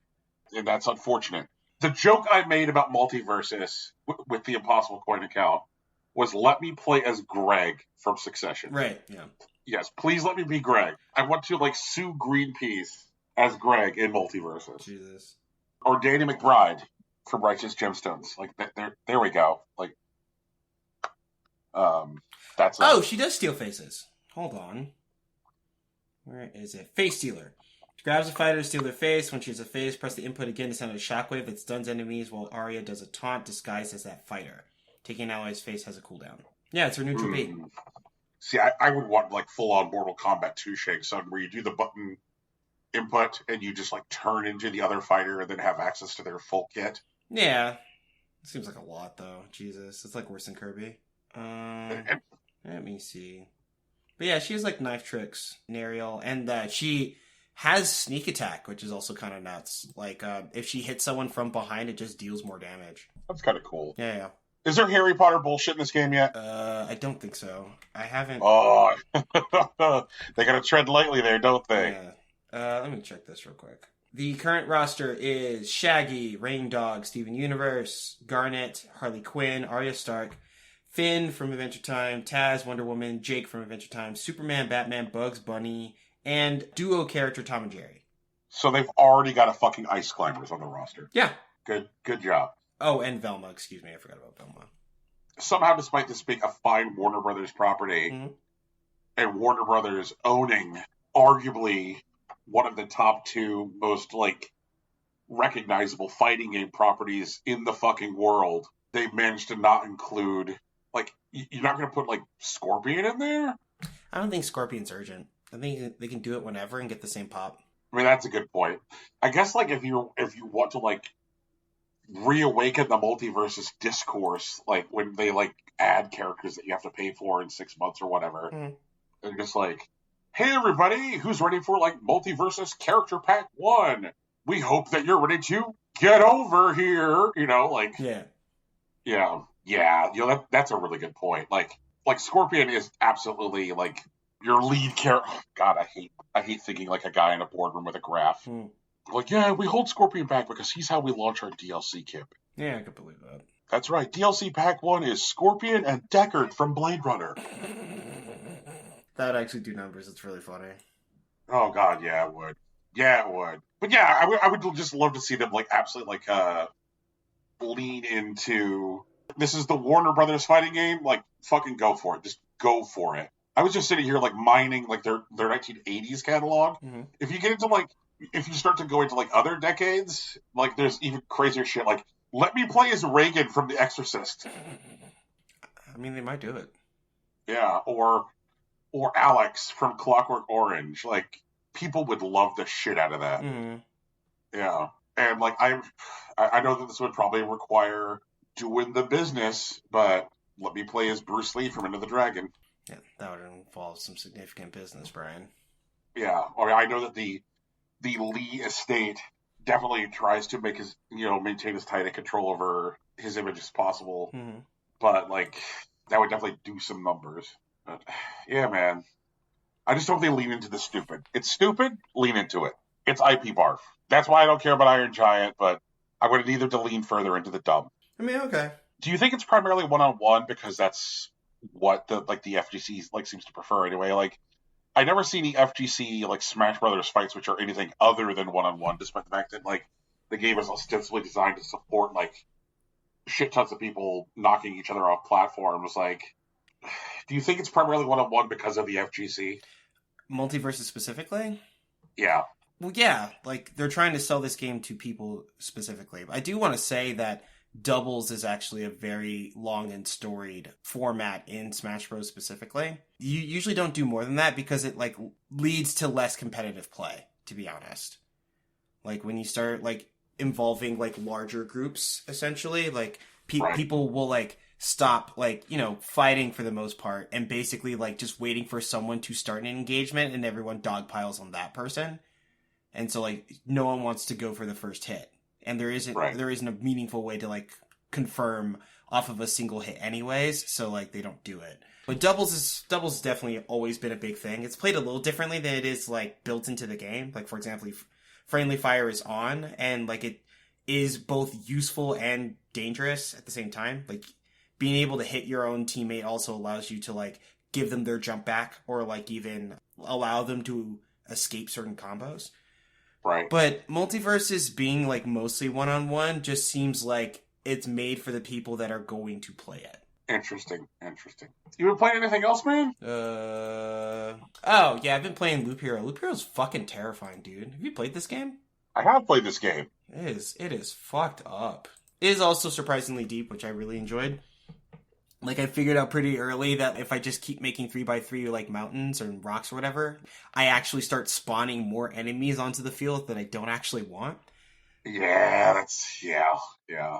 And that's unfortunate. The joke I made about Multiversus with the Impossible Coin account was let me play as Greg from Succession. Right, yeah. Yes, please let me be Greg. I want to, like, sue Greenpeace as Greg in Multiversus. Jesus. Or Danny McBride from Righteous Gemstones. Like, there we go. Like, that's... Oh, she does steal faces. Hold on. Where is it? Face Stealer. She grabs a fighter to steal their face. When she has a face, press the input again to send a shockwave that stuns enemies, while Arya does a taunt disguised as that fighter. Taking an ally's face has a cooldown. Yeah, it's her neutral bait. See, I would want, like, full-on Mortal Kombat 2 Shang Tsung, where you do the button input and you just, like, turn into the other fighter and then have access to their full kit. Yeah. It seems like a lot, though. Jesus. It's, like, worse than Kirby. Let me see. But yeah, she has, like, knife tricks, Nariel, and she has sneak attack, which is also kind of nuts. Like, if she hits someone from behind, it just deals more damage. That's kind of cool. Yeah. Is there Harry Potter bullshit in this game yet? I don't think so. I haven't... Oh, they gotta tread lightly there, don't they? Yeah. Let me check this real quick. The current roster is Shaggy, Rain Dog, Steven Universe, Garnet, Harley Quinn, Arya Stark, Finn from Adventure Time, Taz, Wonder Woman, Jake from Adventure Time, Superman, Batman, Bugs Bunny, and duo character Tom and Jerry. So they've already got a fucking Ice Climbers on the roster. Yeah. Good job. Oh, and Velma. Excuse me, I forgot about Velma. Somehow, despite this being a fine Warner Brothers property, and Warner Brothers owning arguably one of the top two most, like, recognizable fighting game properties in the fucking world, they've managed to not include, like, you're not going to put, like, Scorpion in there? I don't think Scorpion's urgent. I think they can do it whenever and get the same pop. I mean, that's a good point. I guess, like, if you want to, like, reawaken the multiversus discourse, like, when they, like, add characters that you have to pay for in 6 months or whatever, and just like, hey, everybody, who's ready for, like, Multiversus Character Pack 1? We hope that you're ready to get over here, you know, like... Yeah, you know, that's a really good point. Like Scorpion is absolutely, like, your lead character. God, I hate thinking like a guy in a boardroom with a graph. Like, yeah, we hold Scorpion back because he's how we launch our DLC kit. Yeah, I can believe that. That's right. DLC Pack 1 is Scorpion and Deckard from Blade Runner. That would actually do numbers. It's really funny. Oh, God, yeah, it would. Yeah, it would. But yeah, I would just love to see them, like, absolutely, like, lean into, this is the Warner Brothers fighting game, like, fucking go for it. Just go for it. I was just sitting here, like, mining, like, their 1980s catalog. If you get into, like, if you start to go into, like, other decades, like, there's even crazier shit, like, let me play as Reagan from The Exorcist. I mean, they might do it. Yeah, or Alex from Clockwork Orange. Like, people would love the shit out of that. Yeah. And, like, I know that this would probably require doing the business, but let me play as Bruce Lee from Enter the Dragon. Yeah, that would involve some significant business, Brian. Yeah. I mean, I know that the Lee estate definitely tries to make his, you know, maintain as tight a control over his image as possible. But, like, that would definitely do some numbers. But, yeah, man. I just hope they lean into the stupid. It's stupid, lean into it. It's IP barf. That's why I don't care about Iron Giant, but I would need them to lean further into the dumb. I mean, okay. Do you think it's primarily one-on-one because that's what the FGC, like, seems to prefer anyway? Like, I never see any FGC, like, Smash Brothers fights which are anything other than one-on-one, despite the fact that, like, the game is ostensibly designed to support, like, shit tons of people knocking each other off platforms. Like, do you think it's primarily one-on-one because of the FGC? Multiversus specifically? Yeah. Well, yeah. Like, they're trying to sell this game to people specifically. I do want to say that doubles is actually a very long and storied format in Smash Bros. Specifically. You usually don't do more than that because it like leads to less competitive play, to be honest. Like when you start like involving like larger groups, essentially, like people will like stop like, you know, fighting for the most part and basically like just waiting for someone to start an engagement and everyone dogpiles on that person. And so like no one wants to go for the first hit. And there isn't a meaningful way to like confirm off of a single hit anyways, so like they don't do it. But doubles definitely always been a big thing. It's played a little differently than it is like built into the game. Like for example, friendly fire is on and like it is both useful and dangerous at the same time. Like being able to hit your own teammate also allows you to like give them their jump back or like even allow them to escape certain combos. Right. But Multiverses being like mostly one-on-one just seems like it's made for the people that are going to play it. Interesting. You been playing anything else, man? Oh yeah, I've been playing Loop Hero. Loop Hero's fucking terrifying, dude. Have you played this game? I have played this game. It is fucked up. It is also surprisingly deep, which I really enjoyed. Like, I figured out pretty early that if I just keep making 3x3, like, mountains or rocks or whatever, I actually start spawning more enemies onto the field that I don't actually want. Yeah, yeah.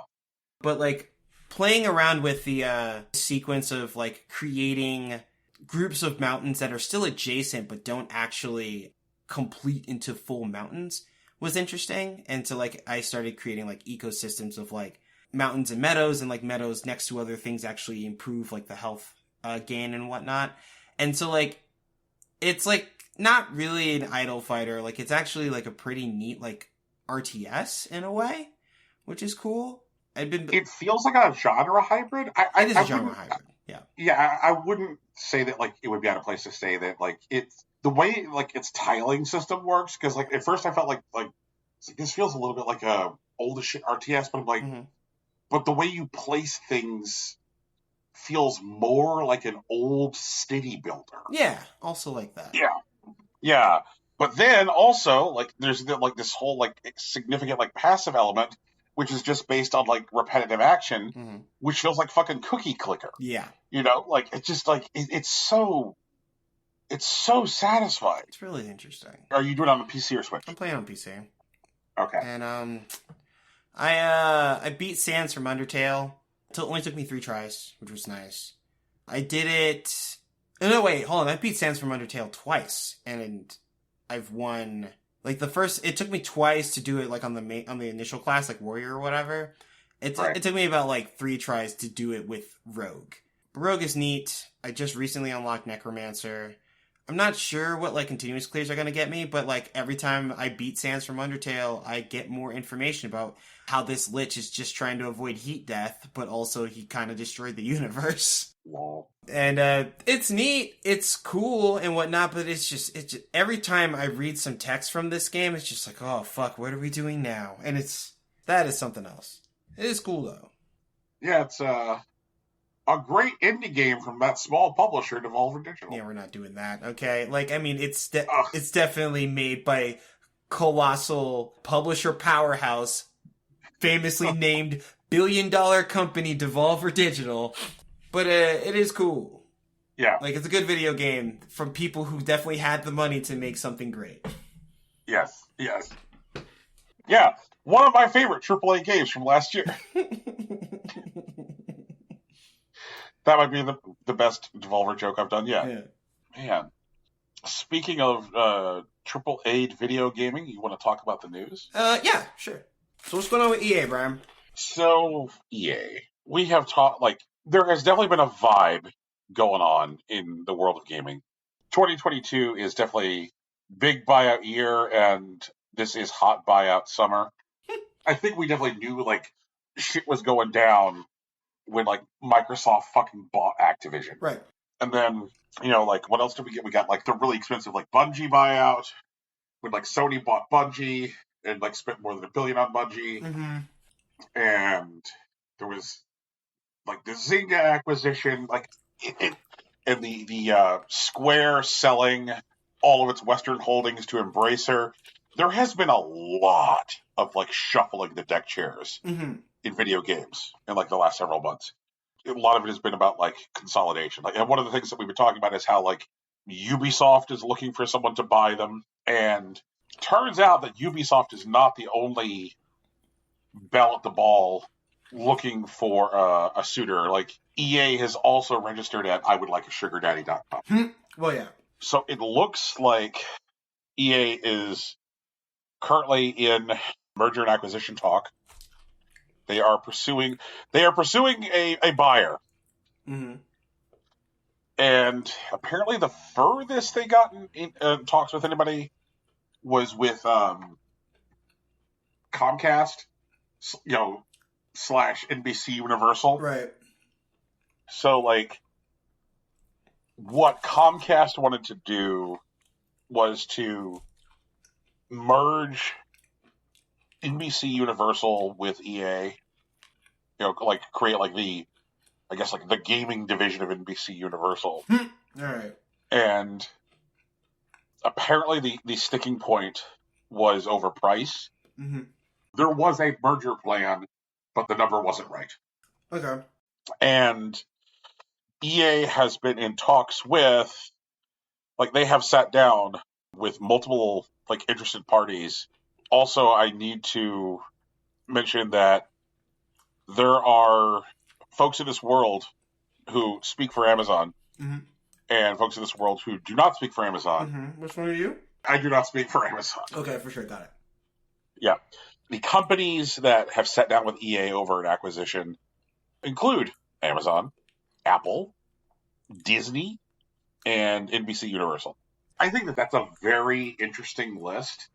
But, like, playing around with the sequence of, like, creating groups of mountains that are still adjacent but don't actually complete into full mountains was interesting. And so, like, I started creating, like, ecosystems of, like, mountains and meadows, and like meadows next to other things actually improve like the health gain and whatnot. And so like it's like not really an idle fighter, like it's actually like a pretty neat like RTS in a way, which is cool. It feels like a genre hybrid. It is a genre hybrid. Yeah, I wouldn't say that like it would be out of place to say that like it's the way like its tiling system works, because like at first I felt like this feels a little bit like a oldish shit RTS, but I'm like but the way you place things feels more like an old city builder. Yeah, also like that. Yeah. But then also, like, there's like this whole like significant like passive element, which is just based on like repetitive action, which feels like fucking cookie clicker. Yeah. You know, like it's just like it's so satisfying. It's really interesting. Are you doing it on the PC or Switch? I'm playing on PC. Okay. And I beat Sans from Undertale. It only took me 3 tries, which was nice. I did it... Oh, no, wait, hold on. I beat Sans from Undertale twice, and I've won... Like, the first... It took me twice to do it, like, on the initial class, like, Warrior or whatever. It took me about, like, 3 tries to do it with Rogue. Rogue is neat. I just recently unlocked Necromancer. I'm not sure what, like, continuous clears are going to get me, but, like, every time I beat Sans from Undertale, I get more information about how this Lich is just trying to avoid heat death, but also he kind of destroyed the universe. Wow. And it's neat, it's cool and whatnot, but it's just every time I read some text from this game, it's just like, oh fuck, what are we doing now? And that is something else. It is cool though. Yeah, it's a great indie game from that small publisher, Devolver Digital. Yeah, we're not doing that, okay? Like, I mean, it's definitely made by colossal publisher powerhouse, famously named billion-dollar company Devolver Digital, but it is cool. Yeah. Like, it's a good video game from people who definitely had the money to make something great. Yes. Yeah, one of my favorite AAA games from last year. That might be the best Devolver joke I've done yet. Yeah. Man, speaking of AAA video gaming, you want to talk about the news? Yeah, sure. So what's going on with EA, Brian? So, EA. We have talked, like, there has definitely been a vibe going on in the world of gaming. 2022 is definitely big buyout year, and this is hot buyout summer. I think we definitely knew, like, shit was going down when, like, Microsoft fucking bought Activision. Right. And then, you know, like, what else did we get? We got, like, the really expensive, like, Bungie buyout, when, like, Sony bought Bungie and, like, spent more than $1 billion on Bungie. Mm-hmm. And there was, like, the Zynga acquisition, like, and the Square selling all of its Western holdings to Embracer. There has been a lot of, like, shuffling the deck chairs in video games in like the last several months. A lot of it has been about like consolidation. Like, and one of the things that we've been talking about is how like Ubisoft is looking for someone to buy them, and turns out that Ubisoft is not the only bell at the ball looking for a suitor. Like EA has also registered at iwouldlikeasugardaddy.com. Well, yeah. So it looks like EA is currently in merger and acquisition talk. They are pursuing a buyer. Mm-hmm. And apparently the furthest they got in talks with anybody was with Comcast, / NBC Universal. Right. So, like, what Comcast wanted to do was to merge NBC Universal with EA, like create like the gaming division of NBC Universal. All right. And apparently the sticking point was over price. Mm-hmm. There was a merger plan, but the number wasn't right. Okay. And EA has been in talks with, like, they have sat down with multiple, like, interested parties. Also, I need to mention that there are folks in this world who speak for Amazon, mm-hmm. and folks in this world who do not speak for Amazon. Mm-hmm. Which one are you? I do not speak for Amazon. Okay, for sure. Got it. Yeah. The companies that have sat down with EA over an acquisition include Amazon, Apple, Disney, and NBC Universal. I think that that's a very interesting list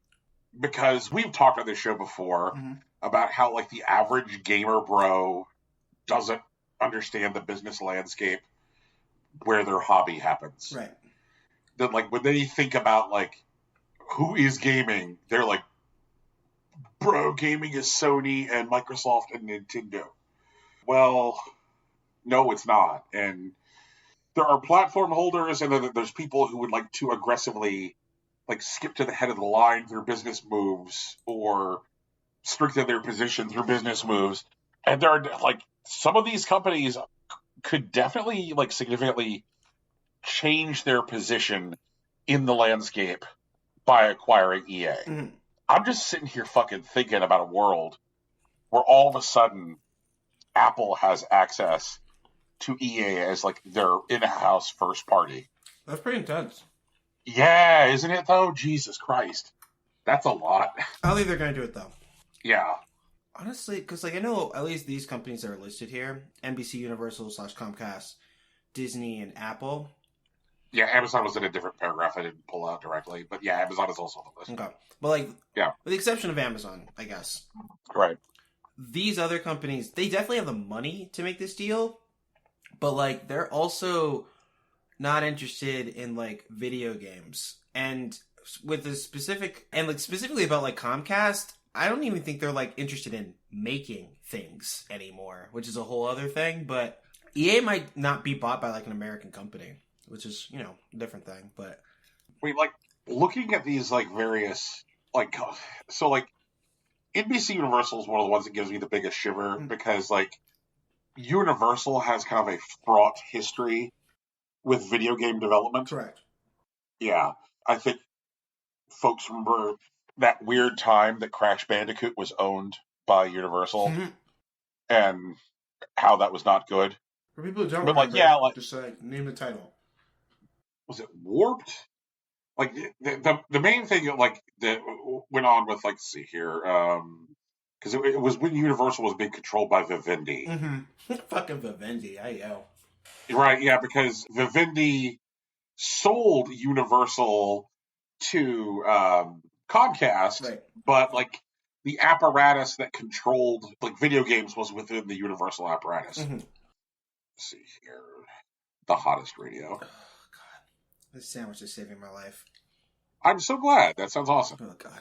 because we've talked on this show before about how, like, the average gamer bro doesn't understand the business landscape where their hobby happens. Right. That, like, when they think about, like, who is gaming, they're like, bro, gaming is Sony and Microsoft and Nintendo. Well, no, it's not. And there are platform holders, and then there's people who would like to aggressively, like, skip to the head of the line through business moves or strengthen their position through business moves. And there are, like, some of these companies could definitely, like, significantly change their position in the landscape by acquiring EA. Mm-hmm. I'm just sitting here fucking thinking about a world where all of a sudden Apple has access to EA as, like, their in-house first party. That's pretty intense. Yeah, isn't it, though? Jesus Christ. That's a lot. I don't think they're going to do it, though. Yeah. Honestly, because, like, I know at least these companies that are listed here, NBC Universal / Comcast, Disney, and Apple. Yeah, Amazon was in a different paragraph I didn't pull out directly. But yeah, Amazon is also on the list. Okay. But, like, yeah, with the exception of Amazon, I guess. Right. These other companies, they definitely have the money to make this deal. But, like, they're also not interested in, like, video games. And with the specific, and, like, specifically about, like, Comcast, I don't even think they're, like, interested in making things anymore, which is a whole other thing. But EA might not be bought by, like, an American company, which is, you know, a different thing. But wait, like, looking at these, like, various, like, so, like, NBC Universal is one of the ones that gives me the biggest shiver because, like, Universal has kind of a fraught history with video game development. Correct. Yeah. I think folks remember that weird time that Crash Bandicoot was owned by Universal and how that was not good. For people who don't but, remember, like, yeah, like, just name the title. Was it Warped? Like, the main thing, like, that went on with, like, let's see here, because it was when Universal was being controlled by Vivendi. Mm-hmm. Fucking Vivendi, I know. Right, yeah, because Vivendi sold Universal to Comcast, right. But, like, the apparatus that controlled, like, video games was within the Universal apparatus. Mm-hmm. Let's see here. The hottest radio. Oh, God. This sandwich is saving my life. I'm so glad. That sounds awesome. Oh, God.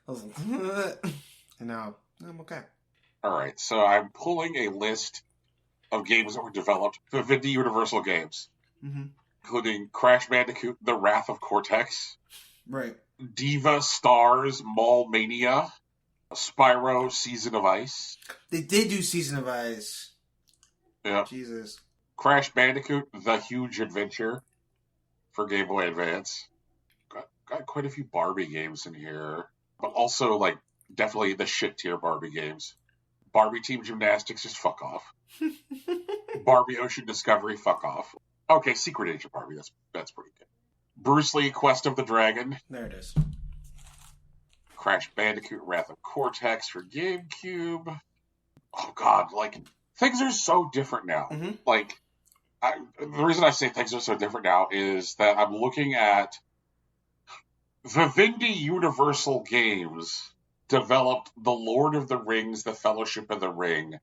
I was like, and now I'm okay. All right, so I'm pulling a list of games that were developed for Vivendi Universal games, including Crash Bandicoot: The Wrath of Cortex, right? Diva Stars Mall Mania, Spyro Season of Ice. They did do Season of Ice. Yeah. Jesus. Crash Bandicoot: The Huge Adventure for Game Boy Advance. Got quite a few Barbie games in here, but also like definitely the shit tier Barbie games. Barbie Team Gymnastics, just fuck off. Barbie Ocean Discovery, fuck off. Okay, Secret Agent Barbie, that's pretty good. Bruce Lee Quest of the Dragon. There it is. Crash Bandicoot Wrath of Cortex for GameCube. Oh god, like things are so different now. Mm-hmm. Like the reason I say things are so different now is that I'm looking at Vivendi Universal Games developed The Lord of the Rings, The Fellowship of the Ring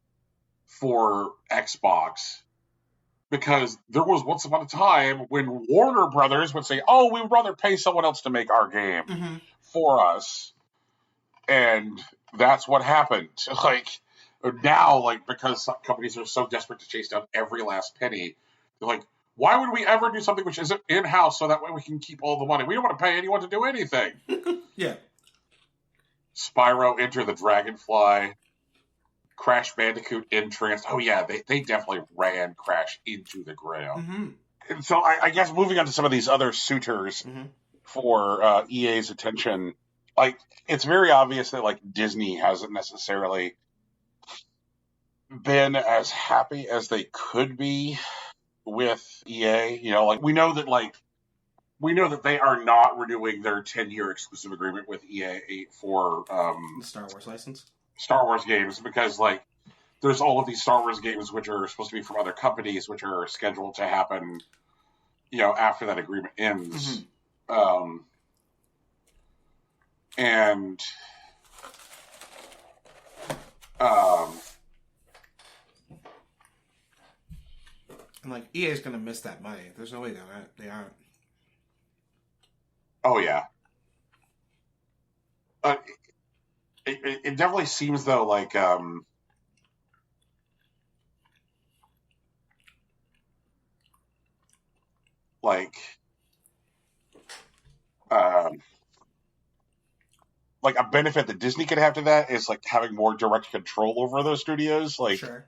for Xbox. Because there was once upon a time when Warner Brothers would say, oh, we would rather pay someone else to make our game for us. And that's what happened. Like, now, like, because some companies are so desperate to chase down every last penny, they're like, why would we ever do something which isn't in-house so that way we can keep all the money? We don't want to pay anyone to do anything. Yeah. Spyro Enter the Dragonfly. Crash Bandicoot Entranced. Oh, yeah, they definitely ran Crash into the ground. Mm-hmm. And so I guess moving on to some of these other suitors for EA's attention, like, it's very obvious that, like, Disney hasn't necessarily been as happy as they could be with EA. You know, like, we know that they are not renewing their 10-year exclusive agreement with EA for The Star Wars license. Star Wars games, because like there's all of these Star Wars games which are supposed to be from other companies which are scheduled to happen, you know, after that agreement ends. And like EA's gonna miss that money. There's no way they aren't. Oh yeah. It definitely seems though like a benefit that Disney could have to that is like having more direct control over those studios. Like, sure.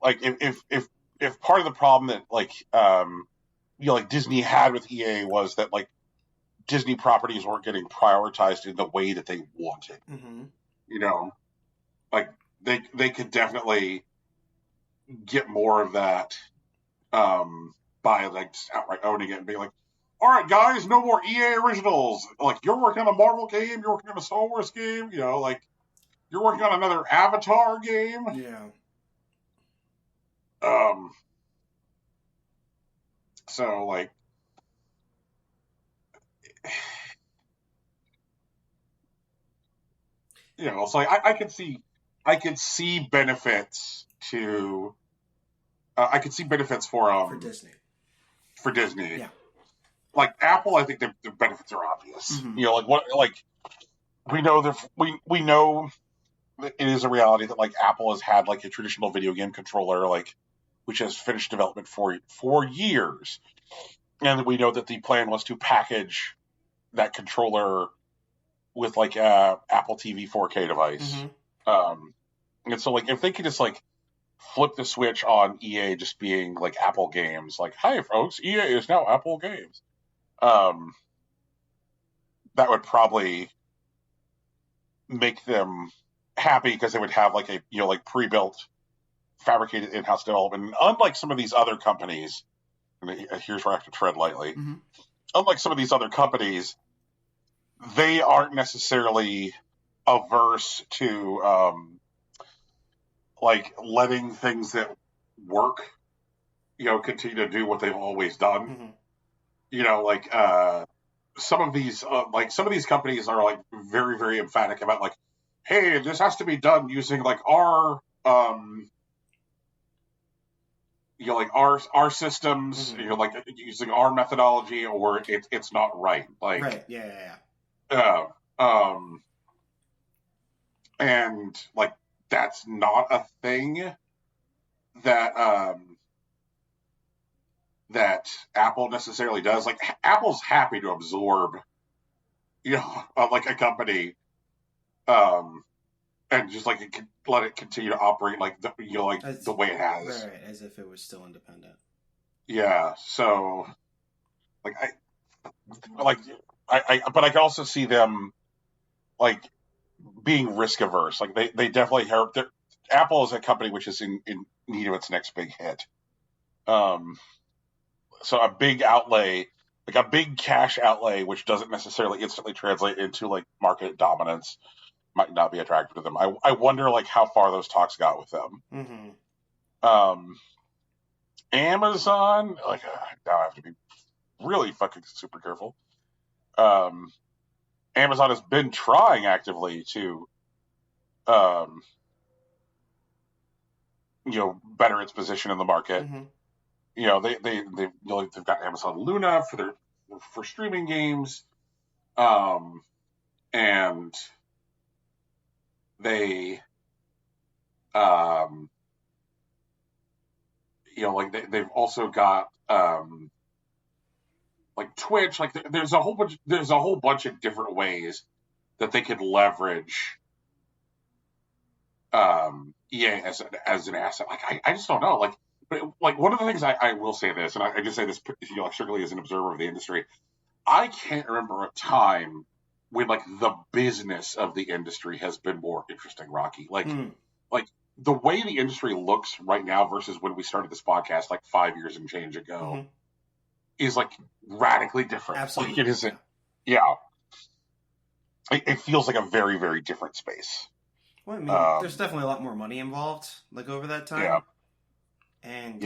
Like if part of the problem that like you know, like Disney had with EA was that like Disney properties weren't getting prioritized in the way that they wanted. You know, like they could definitely get more of that by like just outright owning it and being like, all right, guys, no more EA originals. Like, you're working on a Marvel game, you're working on a Star Wars game, you know, like you're working on another Avatar game. Yeah. So like, you know, it's like I could see benefits to I could see benefits for Disney. For Disney. Yeah. Like Apple, I think the benefits are obvious. You know, like what like we know we know that it is a reality that like Apple has had like a traditional video game controller like which has finished development for years. And we know that the plan was to package that controller with like a Apple TV 4K device. And so like if they could just like flip the switch on EA just being like Apple games, like, hi folks, EA is now Apple games. That would probably make them happy because they would have like a, you know, like pre-built fabricated in-house development. And unlike some of these other companies, and here's where I have to tread lightly, unlike some of these other companies, they aren't necessarily averse to like letting things that work, you know, continue to do what they've always done. You know, like some of these companies are like very, very emphatic about like, hey, this has to be done using like our you know, like our systems, you know, like using our methodology, or it's not right. Like, right, yeah. And like that's not a thing that that Apple necessarily does. Like Apple's happy to absorb, you know, like a company and just like let it continue to operate like the way it has. Right, as if it was still independent. Yeah. So like like but I can also see them like being risk averse. Like they definitely have. Apple is a company which is in need of its next big hit. Um, so a big outlay, like a big cash outlay, which doesn't necessarily instantly translate into like market dominance, might not be attractive to them. I wonder like how far those talks got with them. Mm-hmm. Amazon, like now I have to be really fucking super careful. Amazon has been trying actively to, um, better its position in the market. Mm-hmm. They've got Amazon Luna for streaming games, and they, um, they've also got like Twitch. Like there's a whole bunch of different ways that they could leverage EA as an asset. Like I just don't know. But one of the things I will say this, and I just say this, strictly as an observer of the industry, I can't remember a time when like the business of the industry has been more interesting, Rocky. Like the way the industry looks right now versus when we started this podcast like 5 years and change ago is like radically different. Absolutely. Like it isn't. Yeah. It feels like a very, very different space. Well, I mean, there's definitely a lot more money involved, like over that time. Yeah. And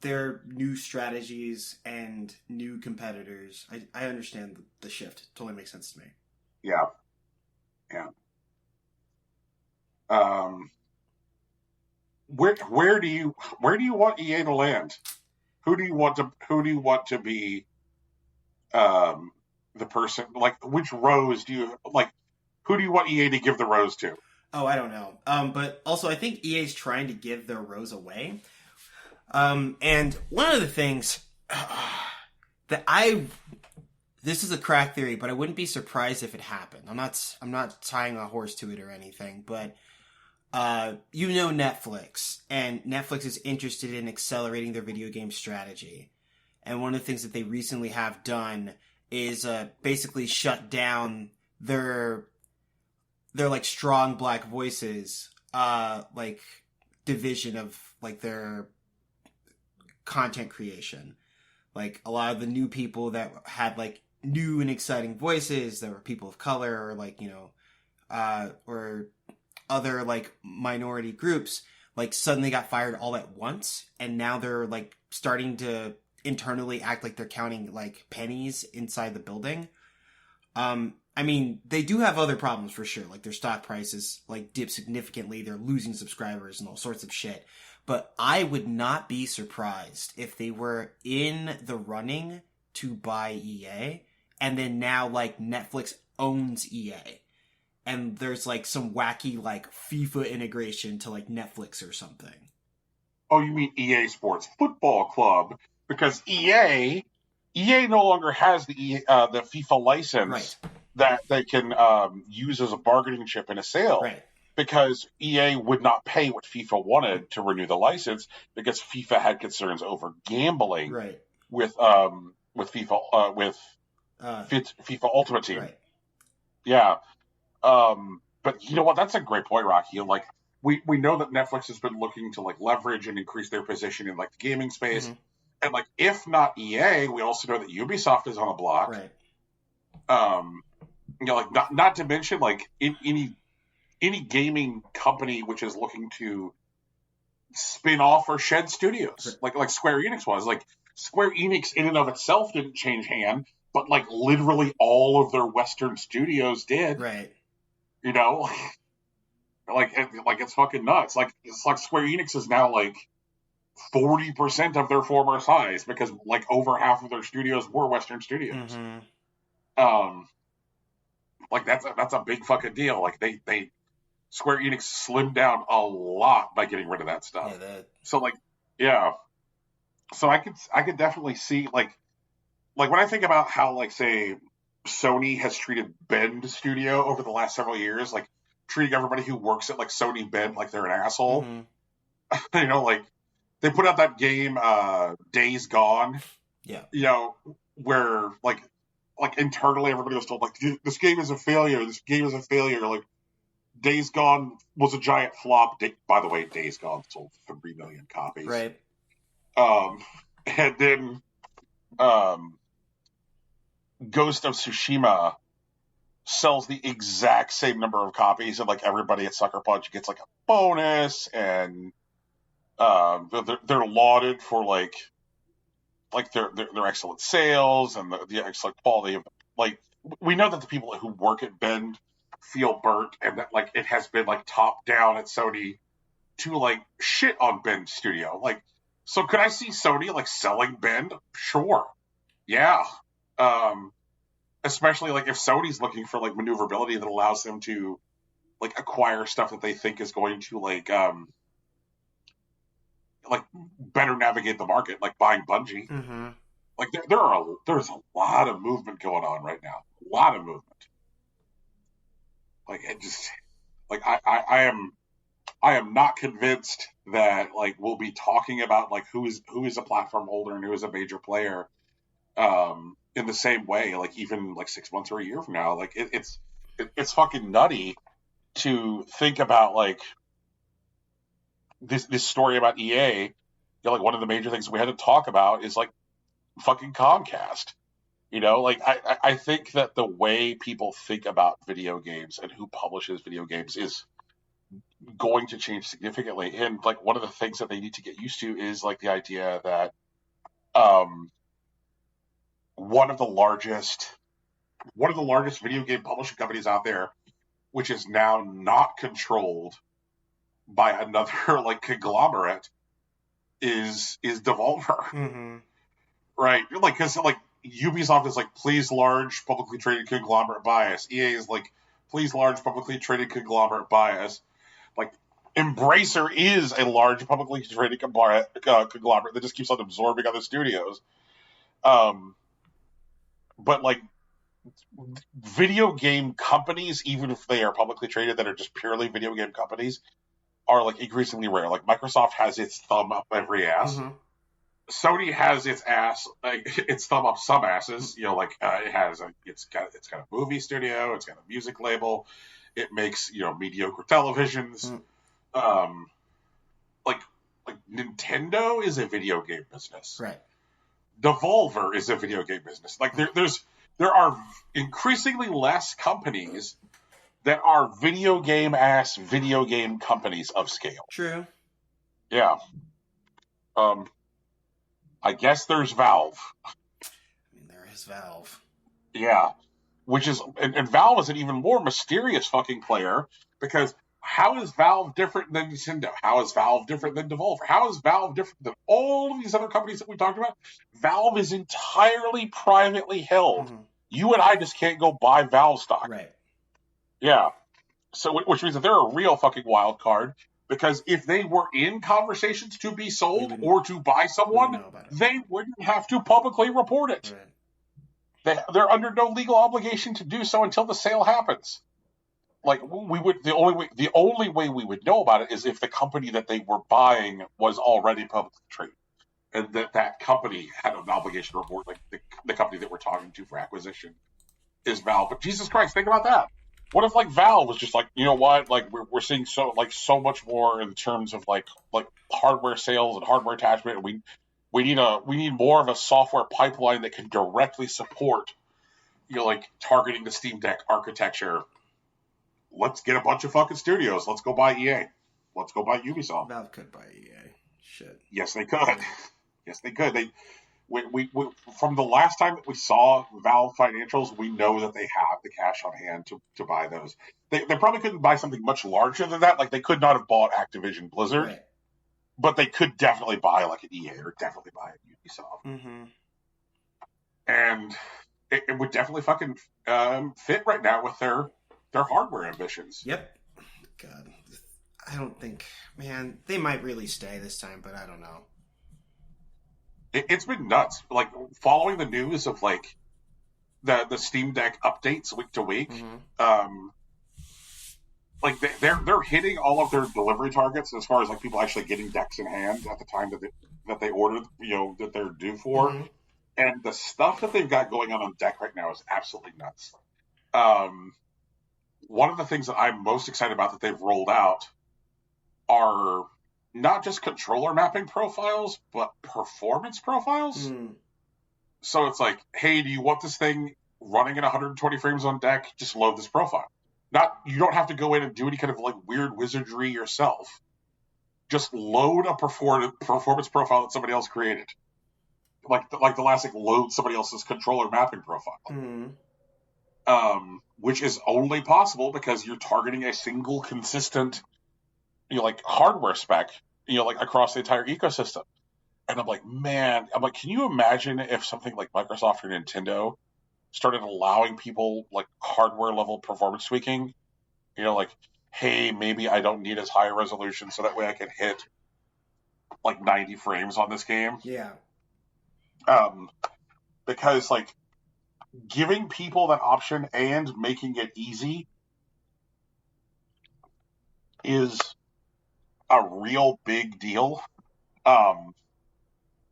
there are new strategies and new competitors. I understand the shift. It totally makes sense to me. Yeah. Yeah. Where do you want EA to land? Who do you want to be the person, like which rose do you like, who do you want EA to give the rose to? Oh, I don't know. But also I think EA's trying to give their rose away. And one of the things this is a crack theory, but I wouldn't be surprised if it happened. I'm not tying a horse to it or anything, but Netflix, and Netflix is interested in accelerating their video game strategy. And one of the things that they recently have done is basically shut down their like strong black voices like division of like their content creation. Like a lot of the new people that had like new and exciting voices that were people of color or like or other like minority groups like suddenly got fired all at once, and now they're like starting to internally act like they're counting like pennies inside the building. I mean, they do have other problems for sure. Like their stock prices like dip significantly. They're losing subscribers and all sorts of shit. But I would not be surprised if they were in the running to buy EA, and then now like Netflix owns EA, and there's like some wacky like FIFA integration to like Netflix or something. Oh, you mean EA Sports Football Club? Because EA no longer has the FIFA license, right, that they can use as a bargaining chip in a sale. Right. Because EA would not pay what FIFA wanted to renew the license because FIFA had concerns over gambling. Right. With FIFA FIFA Ultimate Team. Right. Yeah. But you know what? That's a great point, Rocky. Like we know that Netflix has been looking to like leverage and increase their position in like the gaming space. Mm-hmm. And like if not EA, we also know that Ubisoft is on the block. Right. Like not to mention like any gaming company which is looking to spin off or shed studios, right, like Square Enix was. Like Square Enix in and of itself didn't change hand, but like literally all of their Western studios did. Right. Like it's fucking nuts. Like it's like Square Enix is now like 40% of their former size because like over half of their studios were Western studios. Mm-hmm. Like that's a big fucking deal. Like they Square Enix slimmed down a lot by getting rid of that stuff. Yeah, So like, yeah. So I could definitely see like when I think about how like say Sony has treated Bend Studio over the last several years, like treating everybody who works at like Sony Bend like they're an asshole. Mm-hmm. You know, like they put out that game Days Gone. Yeah. You know, where like internally everybody was told like this game is a failure. This game is a failure. Like Days Gone was a giant flop. By the way, Days Gone sold 3 million copies. Right. And then Ghost of Tsushima sells the exact same number of copies, and like everybody at Sucker Punch gets like a bonus, and they're lauded for like their excellent sales and the excellent quality of like. We know that the people who work at Bend feel burnt, and that like it has been like top down at Sony to like shit on Bend Studio. Like, so could I see Sony like selling Bend? Sure, yeah. Especially like if Sony's looking for like maneuverability that allows them to like acquire stuff that they think is going to like better navigate the market, like buying Bungie. Mm-hmm. Like there's a lot of movement going on right now. A lot of movement. Like it just like I am not convinced that like we'll be talking about like who is a platform holder and who is a major player in the same way, like even like 6 months or a year from now. Like it's fucking nutty to think about like this story about EA. You know, like one of the major things we had to talk about is like fucking Comcast. You know, like I think that the way people think about video games and who publishes video games is going to change significantly. And like one of the things that they need to get used to is like the idea that one of the largest video game publishing companies out there, which is now not controlled by another like conglomerate, is Devolver. Mm-hmm. Right? Like, because like Ubisoft is like, please large publicly traded conglomerate bias. EA is like, please large publicly traded conglomerate bias. Like, Embracer is a large publicly traded conglomerate that just keeps on absorbing other studios. But like video game companies, even if they are publicly traded, that are just purely video game companies, are like increasingly rare. Like Microsoft has its thumb up every ass. Mm-hmm. Sony has its ass, like its thumb up some asses. You know, like it's got a movie studio, it's got a music label, it makes mediocre televisions. Like Nintendo is a video game business, right? Devolver is a video game business. Like there are increasingly less companies that are video game companies of scale. True. Yeah. I guess there's Valve. I mean, there is Valve. Yeah. Which is, and Valve is an even more mysterious fucking player, because how is Valve different than Nintendo? How is Valve different than Devolver? How is Valve different than all of these other companies that we talked about? Valve is entirely privately held. Mm-hmm. You and I just can't go buy Valve stock. Right. Yeah. So, which means that they're a real fucking wild card. Because if they were in conversations to be sold or to buy someone, they wouldn't have to publicly report it. Right. They're under no legal obligation to do so until the sale happens. Like the only way we would know about it is if the company that they were buying was already publicly traded, and that company had an obligation to report. Like the company that we're talking to for acquisition is Valve. But Jesus Christ, think about that. What if like Valve was just like, you know what, like we're seeing so much more in terms of like hardware sales and hardware attachment, and we need more of a software pipeline that can directly support like targeting the Steam Deck architecture. Let's get a bunch of fucking studios. Let's go buy EA. Let's go buy Ubisoft. Valve could buy EA. Shit. Yes, they could. Yes, they could. We from the last time that we saw Valve financials, we know that they have the cash on hand to buy those. They probably couldn't buy something much larger than that. Like they could not have bought Activision Blizzard, right. But they could definitely buy like an EA or definitely buy an Ubisoft. Mm-hmm. And it would definitely fucking fit right now with their hardware ambitions. Yep. God, I don't think, man, they might really stay this time, but I don't know. It's been nuts. Like following the news of like the Steam Deck updates week to week. Mm-hmm. like they're hitting all of their delivery targets as far as like people actually getting decks in hand at the time that they ordered, that they're due for. Mm-hmm. And the stuff that they've got going on deck right now is absolutely nuts. Um, One of the things that I'm most excited about that they've rolled out are not just controller mapping profiles, but performance profiles. Mm. So it's like, hey, do you want this thing running at 120 frames on deck? Just load this profile. You don't have to go in and do any kind of like weird wizardry yourself. Just load a performance profile that somebody else created. Like the last like load somebody else's controller mapping profile. Mm. Which is only possible because you're targeting a single consistent, like hardware spec, like across the entire ecosystem. And I'm like, can you imagine if something like Microsoft or Nintendo started allowing people like hardware level performance tweaking? Like, hey, maybe I don't need as high a resolution so that way I can hit like 90 frames on this game. Yeah. Because like giving people that option and making it easy is a real big deal.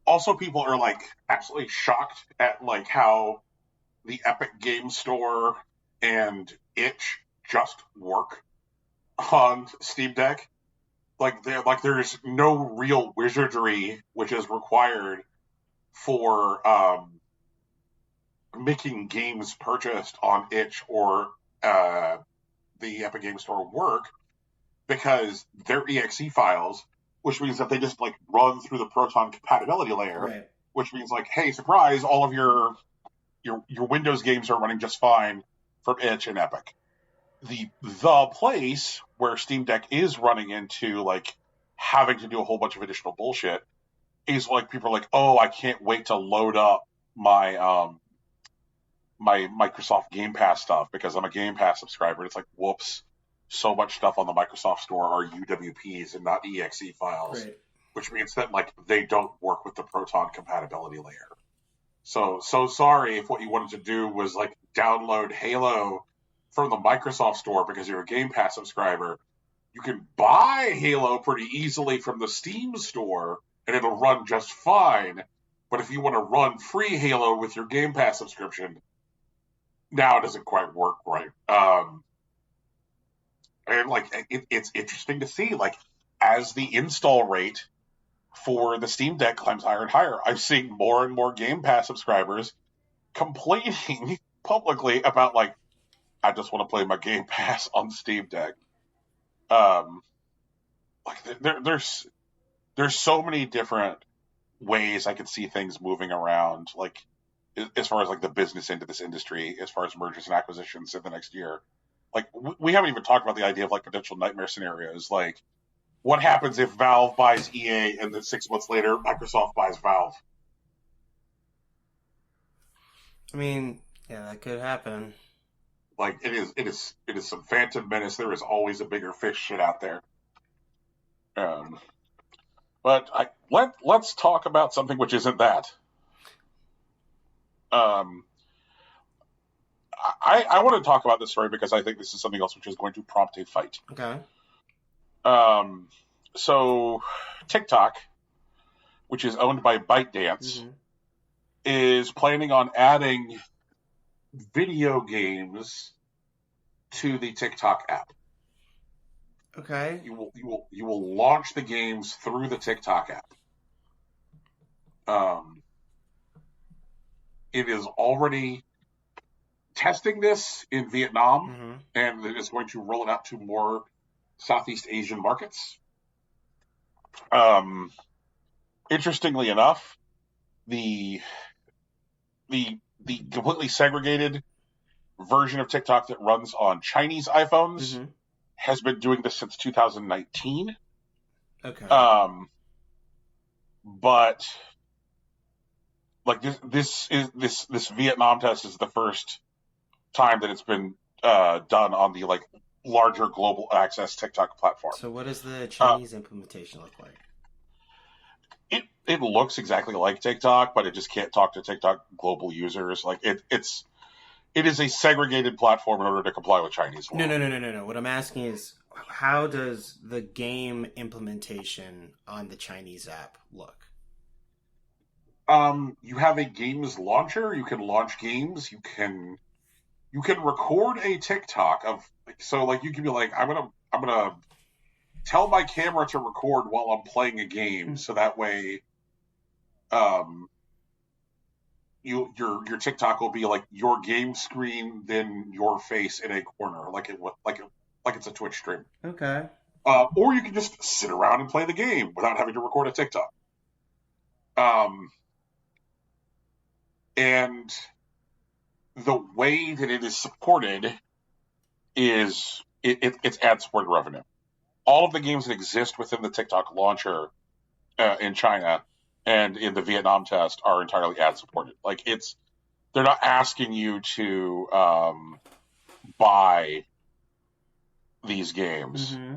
Also, people are like absolutely shocked at like how the Epic Game Store and itch just work on Steam Deck. There's no real wizardry which is required for making games purchased on itch or the Epic Game Store work, because they're exe files, which means that they just like run through the Proton compatibility layer, right. Which means like, hey, surprise, all of your Windows games are running just fine from itch and Epic. The place where Steam Deck is running into like having to do a whole bunch of additional bullshit is like people are like, oh, I can't wait to load up my my Microsoft Game Pass stuff because I'm a Game Pass subscriber. It's like, whoops, so much stuff on the Microsoft Store are UWPs and not exe files, Right. which means that like they don't work with the Proton compatibility layer. So sorry if what you wanted to do was like download Halo from the Microsoft Store because you're a Game Pass subscriber. You can buy Halo pretty easily from the Steam Store and it'll run just fine. But if you want to run free Halo with your Game Pass subscription, now it doesn't quite work right. And like it's interesting to see, like, as the install rate for the Steam Deck climbs higher and higher, I'm seeing more and more Game Pass subscribers complaining publicly about like, I just want to play my Game Pass on Steam Deck. Like there's so many different ways I could see things moving around, like as far as like the business end of this industry, as far as mergers and acquisitions in the next year. Like we haven't even talked about the idea of like potential nightmare scenarios, like what happens if Valve buys EA and then 6 months later Microsoft buys Valve? I mean, yeah, that could happen. Like it is some Phantom Menace. There is always a bigger fish shit out there. But let's talk about something which isn't that. I want to talk about this story because I think this is something else which is going to prompt a fight. Okay. So TikTok, which is owned by ByteDance, is planning on adding video games to the TikTok app. Okay. You will launch the games through the TikTok app. It is already testing this in Vietnam, and it is going to roll it out to more Southeast Asian markets. Interestingly enough, the completely segregated version of TikTok that runs on Chinese iPhones has been doing this since 2019. Okay. But like this Vietnam test is the first time that it's been done on the like larger global access TikTok platform. So what does the Chinese implementation look like? It looks exactly like TikTok, but it just can't talk to TikTok global users. Like it's it is a segregated platform in order to comply with Chinese law. No. What I'm asking is, how does the game implementation on the Chinese app look? You have a games launcher. You can launch games. You can record a TikTok of you can be like, I'm gonna tell my camera to record while I'm playing a game, so that way, um, your TikTok will be like your game screen, then your face in a corner, like it's a Twitch stream. Okay. Or you can just sit around and play the game without having to record a TikTok. And the way that it is supported is it's ad-supported revenue. All of the games that exist within the TikTok launcher in China and in the Vietnam test are entirely ad-supported. They're not asking you to buy these games. Mm-hmm.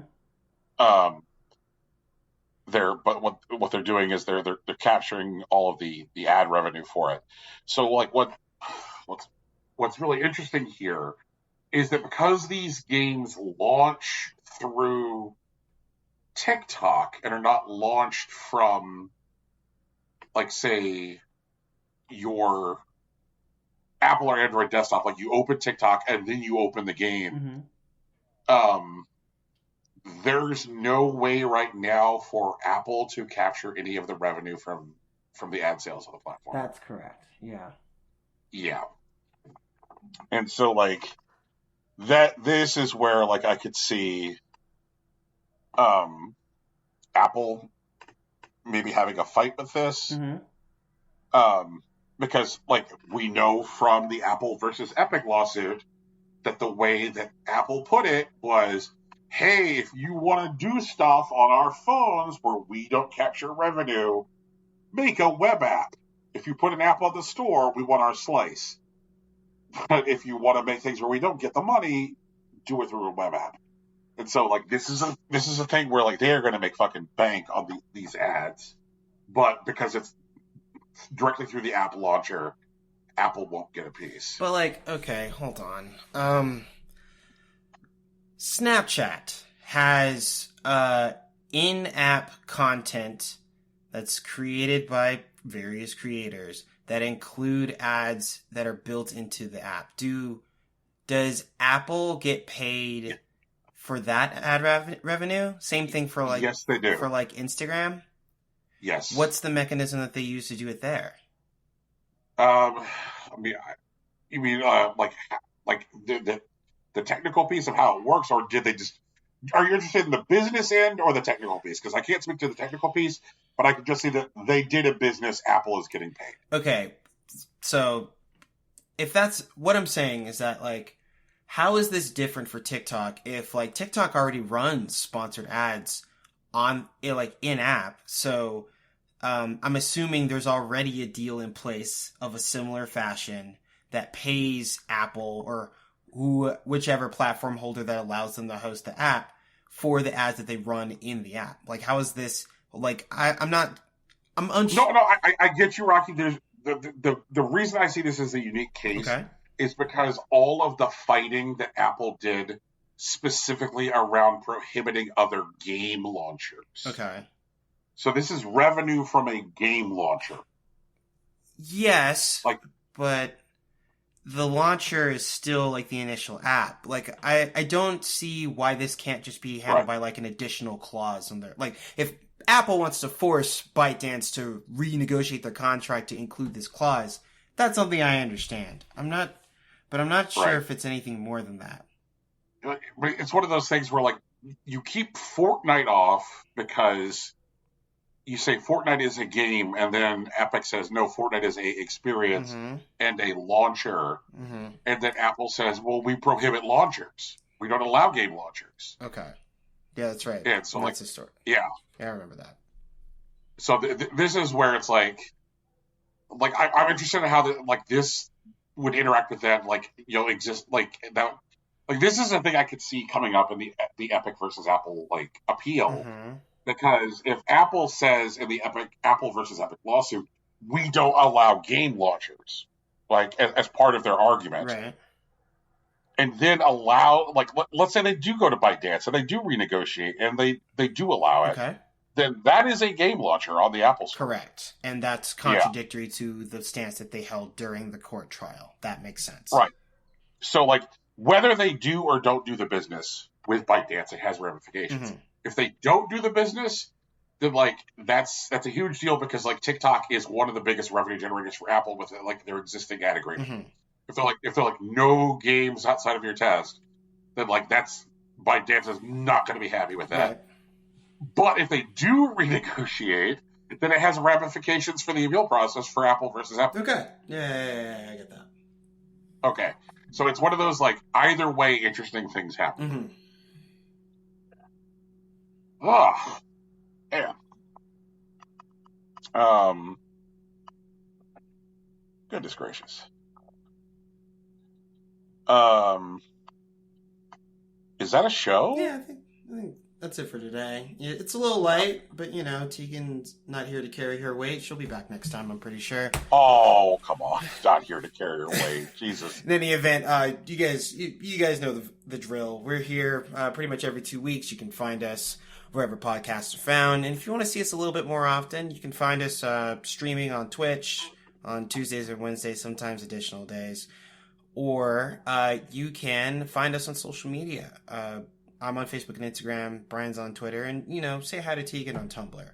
But what they're doing is they're capturing all of the ad revenue for it. So what's really interesting here is that because these games launch through TikTok and are not launched from, say, your Apple or Android desktop, like you open TikTok and then you open the game. Mm-hmm. There's no way right now for Apple to capture any of the revenue from the ad sales of the platform. That's correct. Yeah. Yeah. And so this is where I could see Apple maybe having a fight with this. Mm-hmm. Because we know from the Apple versus Epic lawsuit that the way that Apple put it was, hey, if you want to do stuff on our phones where we don't capture revenue, make a web app. If you put an app on the store, we want our slice. But if you want to make things where we don't get the money, do it through a web app. And so this is a thing where they are going to make fucking bank on these ads, but because it's directly through the app launcher, Apple won't get a piece. But okay, hold on. Snapchat has in-app content that's created by various creators that include ads that are built into the app. Does Apple get paid for that ad revenue? Same thing for yes, they do. For Instagram? Yes. What's the mechanism that they use to do it there? You mean the technical piece of how it works, or did they just? Are you interested in the business end or the technical piece? Because I can't speak to the technical piece, but I can just see that they did a business. Apple is getting paid. Okay, so if that's what I'm saying is that how is this different for TikTok? If TikTok already runs sponsored ads on in app, so I'm assuming there's already a deal in place of a similar fashion that pays Apple or whichever platform holder that allows them to host the app for the ads that they run in the app. How is this? I'm unsure. No, I get you, Rocky. There's the reason I see this as a unique case is because all of the fighting that Apple did specifically around prohibiting other game launchers. Okay. So this is revenue from a game launcher. Yes, but the launcher is still the initial app. I don't see why this can't just be handled by an additional clause in there. If Apple wants to force ByteDance to renegotiate their contract to include this clause, that's something I understand. I'm not sure if it's anything more than that. It's one of those things where you keep Fortnite off because you say Fortnite is a game, and then Epic says, no, Fortnite is a experience and a launcher. Mm-hmm. And then Apple says, well, we prohibit launchers. We don't allow game launchers. Okay. Yeah, that's right. And so, that's the story. Yeah. Yeah, I remember that. So this is where it's I'm interested in how this would interact with that, exist, that. This is a thing I could see coming up in the Epic versus Apple, appeal. Mm-hmm. Because if Apple says in the Apple versus Epic lawsuit, we don't allow game launchers, as part of their argument, right. and then allow, like, let's say they do go to ByteDance and they do renegotiate and they do allow it, Okay. then that is a game launcher on the Apple Store. Correct. And that's Yeah, contradictory to the stance that they held during the court trial. That makes sense. right. So, like, whether they do or don't do the business with ByteDance, it has ramifications. Mm-hmm. If they don't do the business, then like that's a huge deal because like TikTok is one of the biggest revenue generators for Apple with like their existing ad agreement. Mm-hmm. If they're like no games outside of your test, then like that's ByteDance is not going to be happy with that. Right. But if they do renegotiate, then it has ramifications for the appeal process for Apple versus Apple. Okay. Yeah, I get that. Okay. So it's one of those, like, either way, interesting things happen. Mm-hmm. Oh, yeah. Goodness gracious. Is that a show? Yeah, I think that's it for today. Yeah, it's a little light, but you know, Tegan's not here to carry her weight. She'll be back next time, I'm pretty sure. Oh, come on. Not here to carry her weight. Jesus. In any event, you guys know the drill. We're here pretty much every 2 weeks. You can find us wherever podcasts are found. And if you want to see us a little bit more often, you can find us streaming on Twitch on Tuesdays or Wednesdays, sometimes additional days. Or you can find us on social media. I'm on Facebook and Instagram. Brian's on Twitter. And, you know, say hi to Tegan on Tumblr.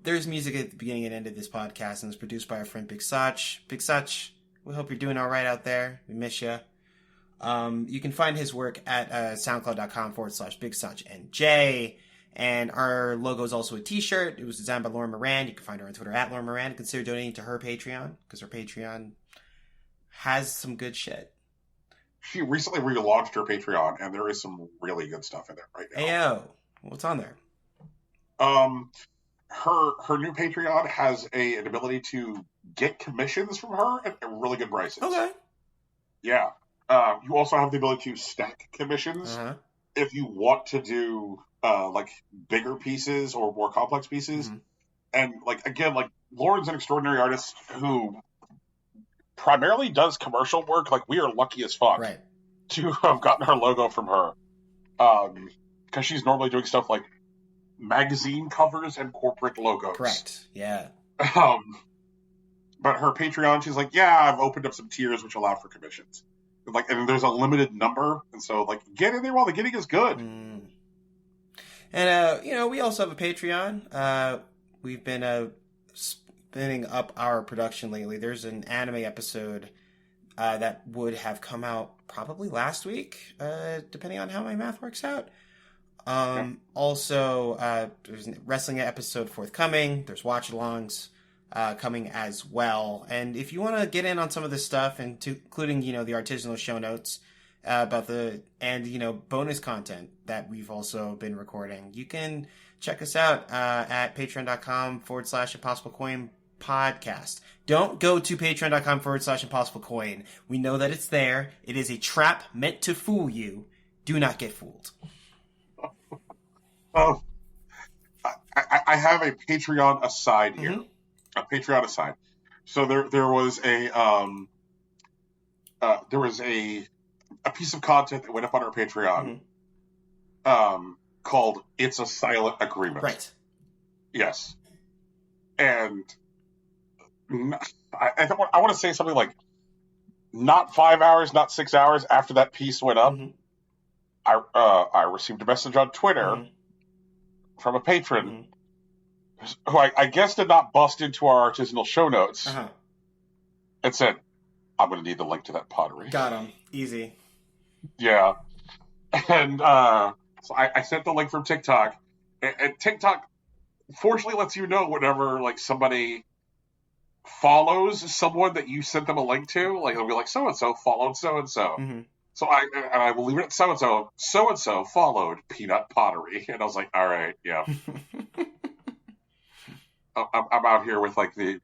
There's music at the beginning and end of this podcast, and it's produced by our friend Big Such. Big Such, we hope you're doing all right out there. We miss you. You can find his work at soundcloud.com/BigSuchNJ. And our logo is also a t-shirt. It was designed by Lauren Moran. You can find her on Twitter at Lauren Moran. Consider donating to her Patreon, because her Patreon has some good shit. She recently relaunched her Patreon, and there is some really good stuff in there right now. Ayo, what's on there? Her new Patreon has an ability to get commissions from her at really good prices. Okay. Yeah. You also have the ability to stack commissions if you want to do like bigger pieces or more complex pieces. Mm-hmm. And like again, like Lauren's an extraordinary artist who primarily does commercial work. Like we are lucky as fuck to have gotten her logo from her, because she's normally doing stuff like magazine covers and corporate logos. Correct. Yeah. But her Patreon, she's like, yeah, I've opened up some tiers which allow for commissions. Like, and there's a limited number, and so like get in there while the getting is good. And you know, we also have a Patreon. We've been spinning up our production lately. There's an anime episode that would have come out probably last week, depending on how my math works out. Also, there's a wrestling episode forthcoming. There's watch-alongs coming as well. And if you want to get in on some of this stuff, including, you know, the artisanal show notes about you know, bonus content that we've also been recording, you can check us out at patreon.com/impossiblecoin podcast. Don't go to patreon.com/impossiblecoin. We know that it's there. It is a trap meant to fool you. Do not get fooled. Oh, I have a Patreon aside here. Mm-hmm. A Patreon aside. So there was a piece of content that went up on our Patreon, called "It's a Silent Agreement." Right. Yes. And I want to say something like, not 5 hours, not 6 hours after that piece went up, I received a message on Twitter from a patron who I guess did not bust into our artisanal show notes and said, I'm going to need the link to that pottery. Got him. Easy. Yeah. And so I sent the link from TikTok. And TikTok fortunately lets you know whenever like somebody follows someone that you sent them a link to. Like it'll be like, so-and-so followed so-and-so. So I will leave it at so-and-so. So-and-so followed Peanut Pottery. And I was like, all right, yeah. I'm out here with like the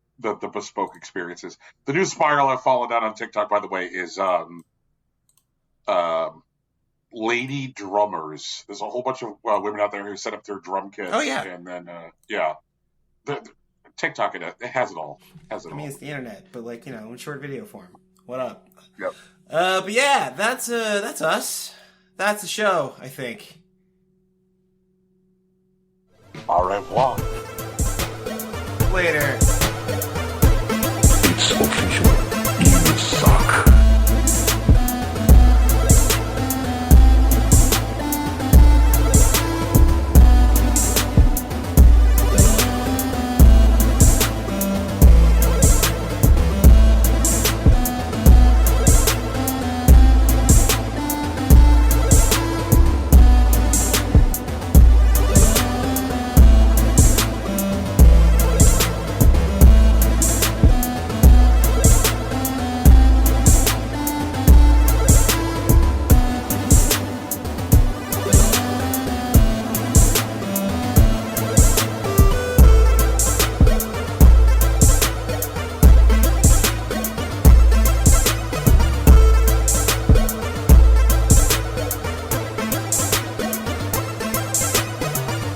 bespoke experiences. The new spiral I've fallen down on TikTok, by the way, is lady drummers. There's a whole bunch of women out there who set up their drum kits. Oh, yeah. And then, the TikTok, it has it all. I mean, it's the internet, but like, you know, in short video form. What up? Yep. But yeah, that's us. That's the show, I think. Au revoir. Later. It's